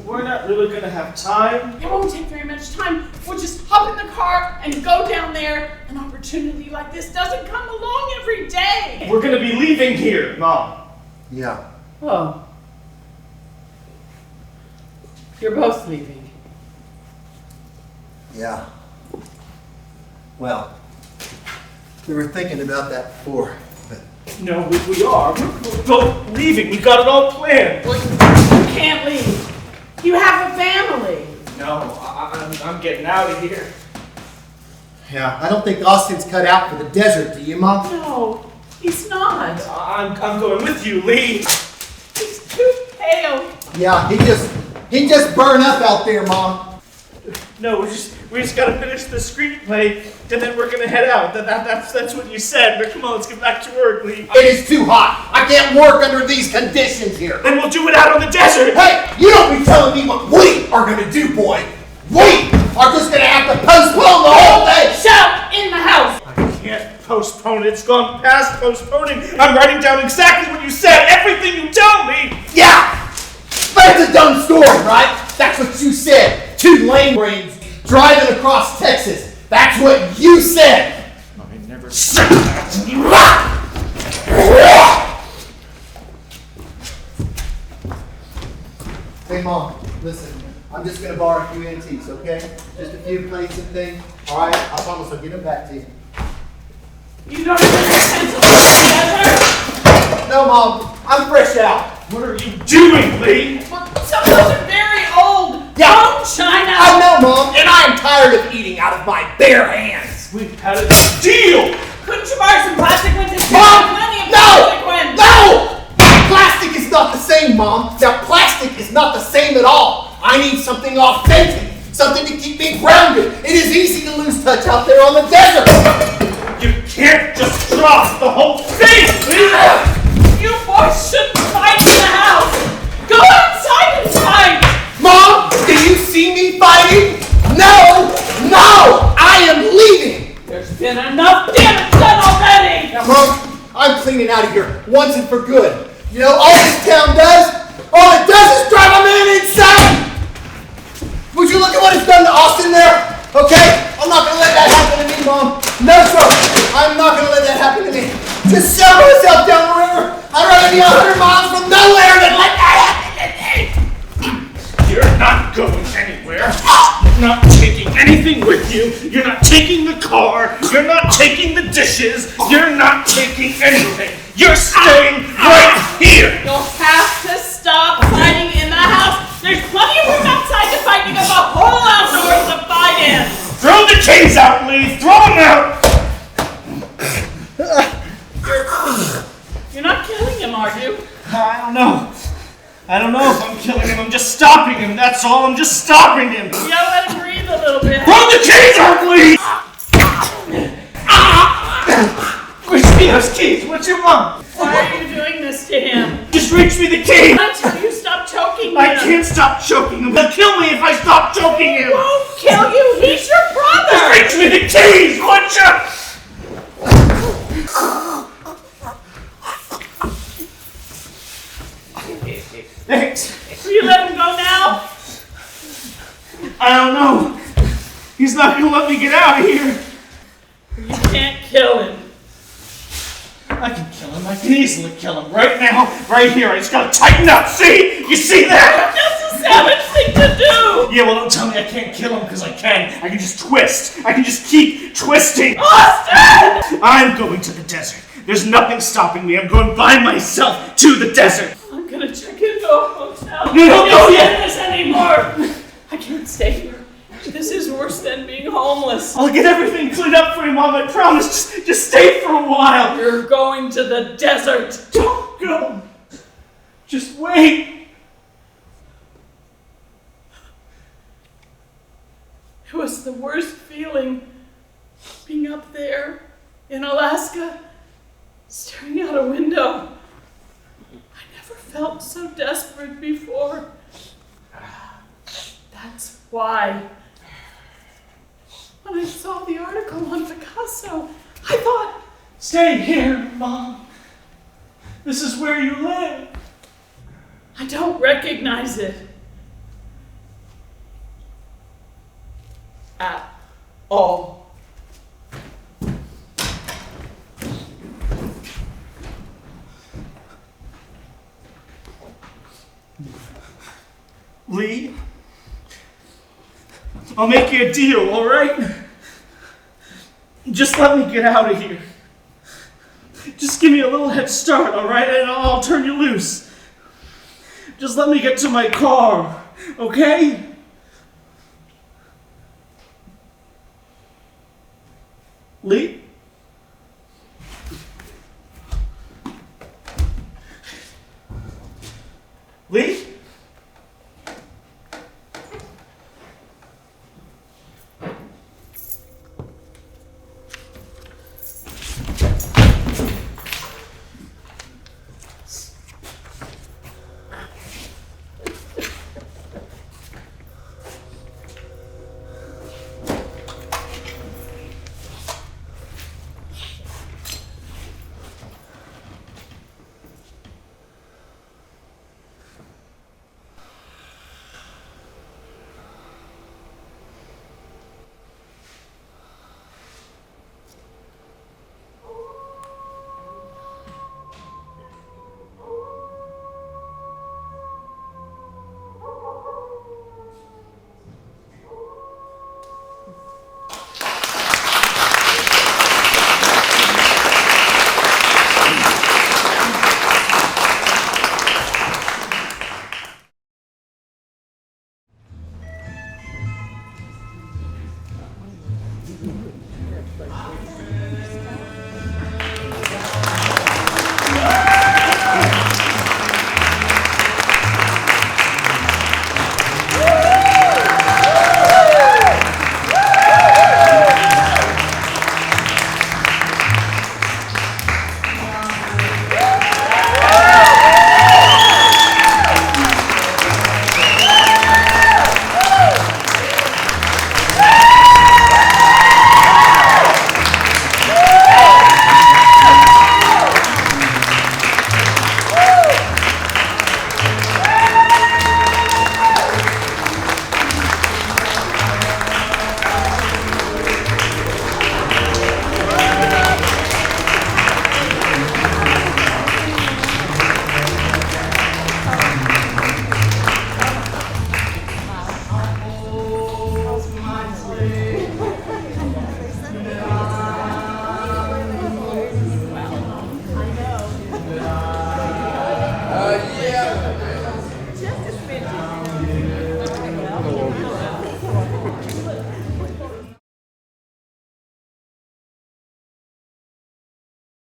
We're not really going to have time. It won't take very much time. We'll just hop in the car and go down there. An opportunity like this doesn't come along every day. We're going to be leaving here, Mom. Yeah. Oh. You're both leaving. Yeah. Well, we were thinking about that before, but No, we are. We're both leaving. We got it all planned. You can't leave. You have a family. No, I'm getting out of here. yeah, I don't think Austin's cut out for the desert, do you, Mom? No, he's not. I'm going with you, Lee. He's too pale. Yeah, he just burned up out there, Mom. No, we just gotta finish the screenplay, and then we're gonna head out. That's what you said. But come on, let's get back to work, Lee. It is too hot. I can't work under these conditions here. Then we'll do it out on the desert. Hey, you don't be telling me what we are going to do, boy. We are just going to have to postpone the whole thing. Shout in the house. I can't postpone it. It's gone past postponing. I'm writing down exactly what you said. Everything you tell me. Yeah, but it's a dumb story, right? That's what you said. Two lame brains driving across Texas. That's what you said. I never said that. Hey, Mom, listen. I'm just going to borrow a few antiques, okay? Just a few plates and things. All right? I promise I'll get them back to you. You don't have any pencils together? No, Mom. I'm fresh out. What are you doing, Lee? Well, some of those are very old. Yeah. From China. I know, Mom, and I am tired of eating out of my bare hands. We've had a deal. Couldn't you buy some plastic ones instead? Mom, Plenty of no! plastic ones. No! Plastic is not the same, Mom. Now, plastic is not the same at all. I need something authentic, something to keep me grounded. It is easy to lose touch out there on the desert. You can't just drop the whole thing, Lee. You boys shouldn't fight in the house. Go outside and fight. Mom, do you see me fighting? No! No! I am leaving! There's been enough damage done already. Now, Mom, I'm cleaning out of here once and for good. You know, all this town does, all it does is drive a man insane! Would you look at what it's done to Austin there? Okay? I'm not gonna let that happen to me, Mom. No, sir. I'm not gonna let that happen to me. Just sell myself down the river. I'd rather be 100 miles from nowhere than let that happen to me. You're not going anywhere. You're not taking anything with you. You're not taking the car. You're not taking the dishes. You're not taking anything. You're staying right here. You'll have to stop fighting in the house. There's plenty of room outside to fight. You got the whole outdoors to fight in. Throw the keys out, Lee! Throw them out! You're not killing him, are you? I don't know. I don't know if I'm killing him. I'm just stopping him. That's all. I'm just stopping him. Yeah, let him breathe a little bit. Throw the keys out, Lee! Reach me those keys. What you want? Why are you doing this to him? Just reach me the key. Until you stop choking him. I can't stop choking him. He'll kill me if I stop choking him. Won't kill you. He's your brother. Reach me the keys, would you? Thanks. Will you let him go now? I don't know. He's not gonna let me get out of here. You can't kill him. I can kill him. I can easily kill him right now, right here. I just gotta tighten up. See? You see that? That's a savage thing to do. Yeah, well, don't tell me I can't kill him because I can. I can just twist. I can just keep twisting. Austin! I'm going to the desert. There's nothing stopping me. I'm going by myself to the desert. I'm gonna check into a hotel. No, don't go I yet. can't stand this anymore. I can't stay here. This is worse than being homeless. I'll get everything cleaned up for you, Mom. I promise. Just stay for a while. You're going to the desert. Don't go. Just wait. It was the worst feeling being up there in Alaska, staring out a window. I never felt so desperate before. That's why. When I saw the article on Picasso, I thought, Stay here, Mom. This is where you live. I don't recognize it at all. Lee, I'll make you a deal, all right? Just let me get out of here. Just give me a little head start, all right? And I'll turn you loose. Just let me get to my car, okay? Lee? Lee?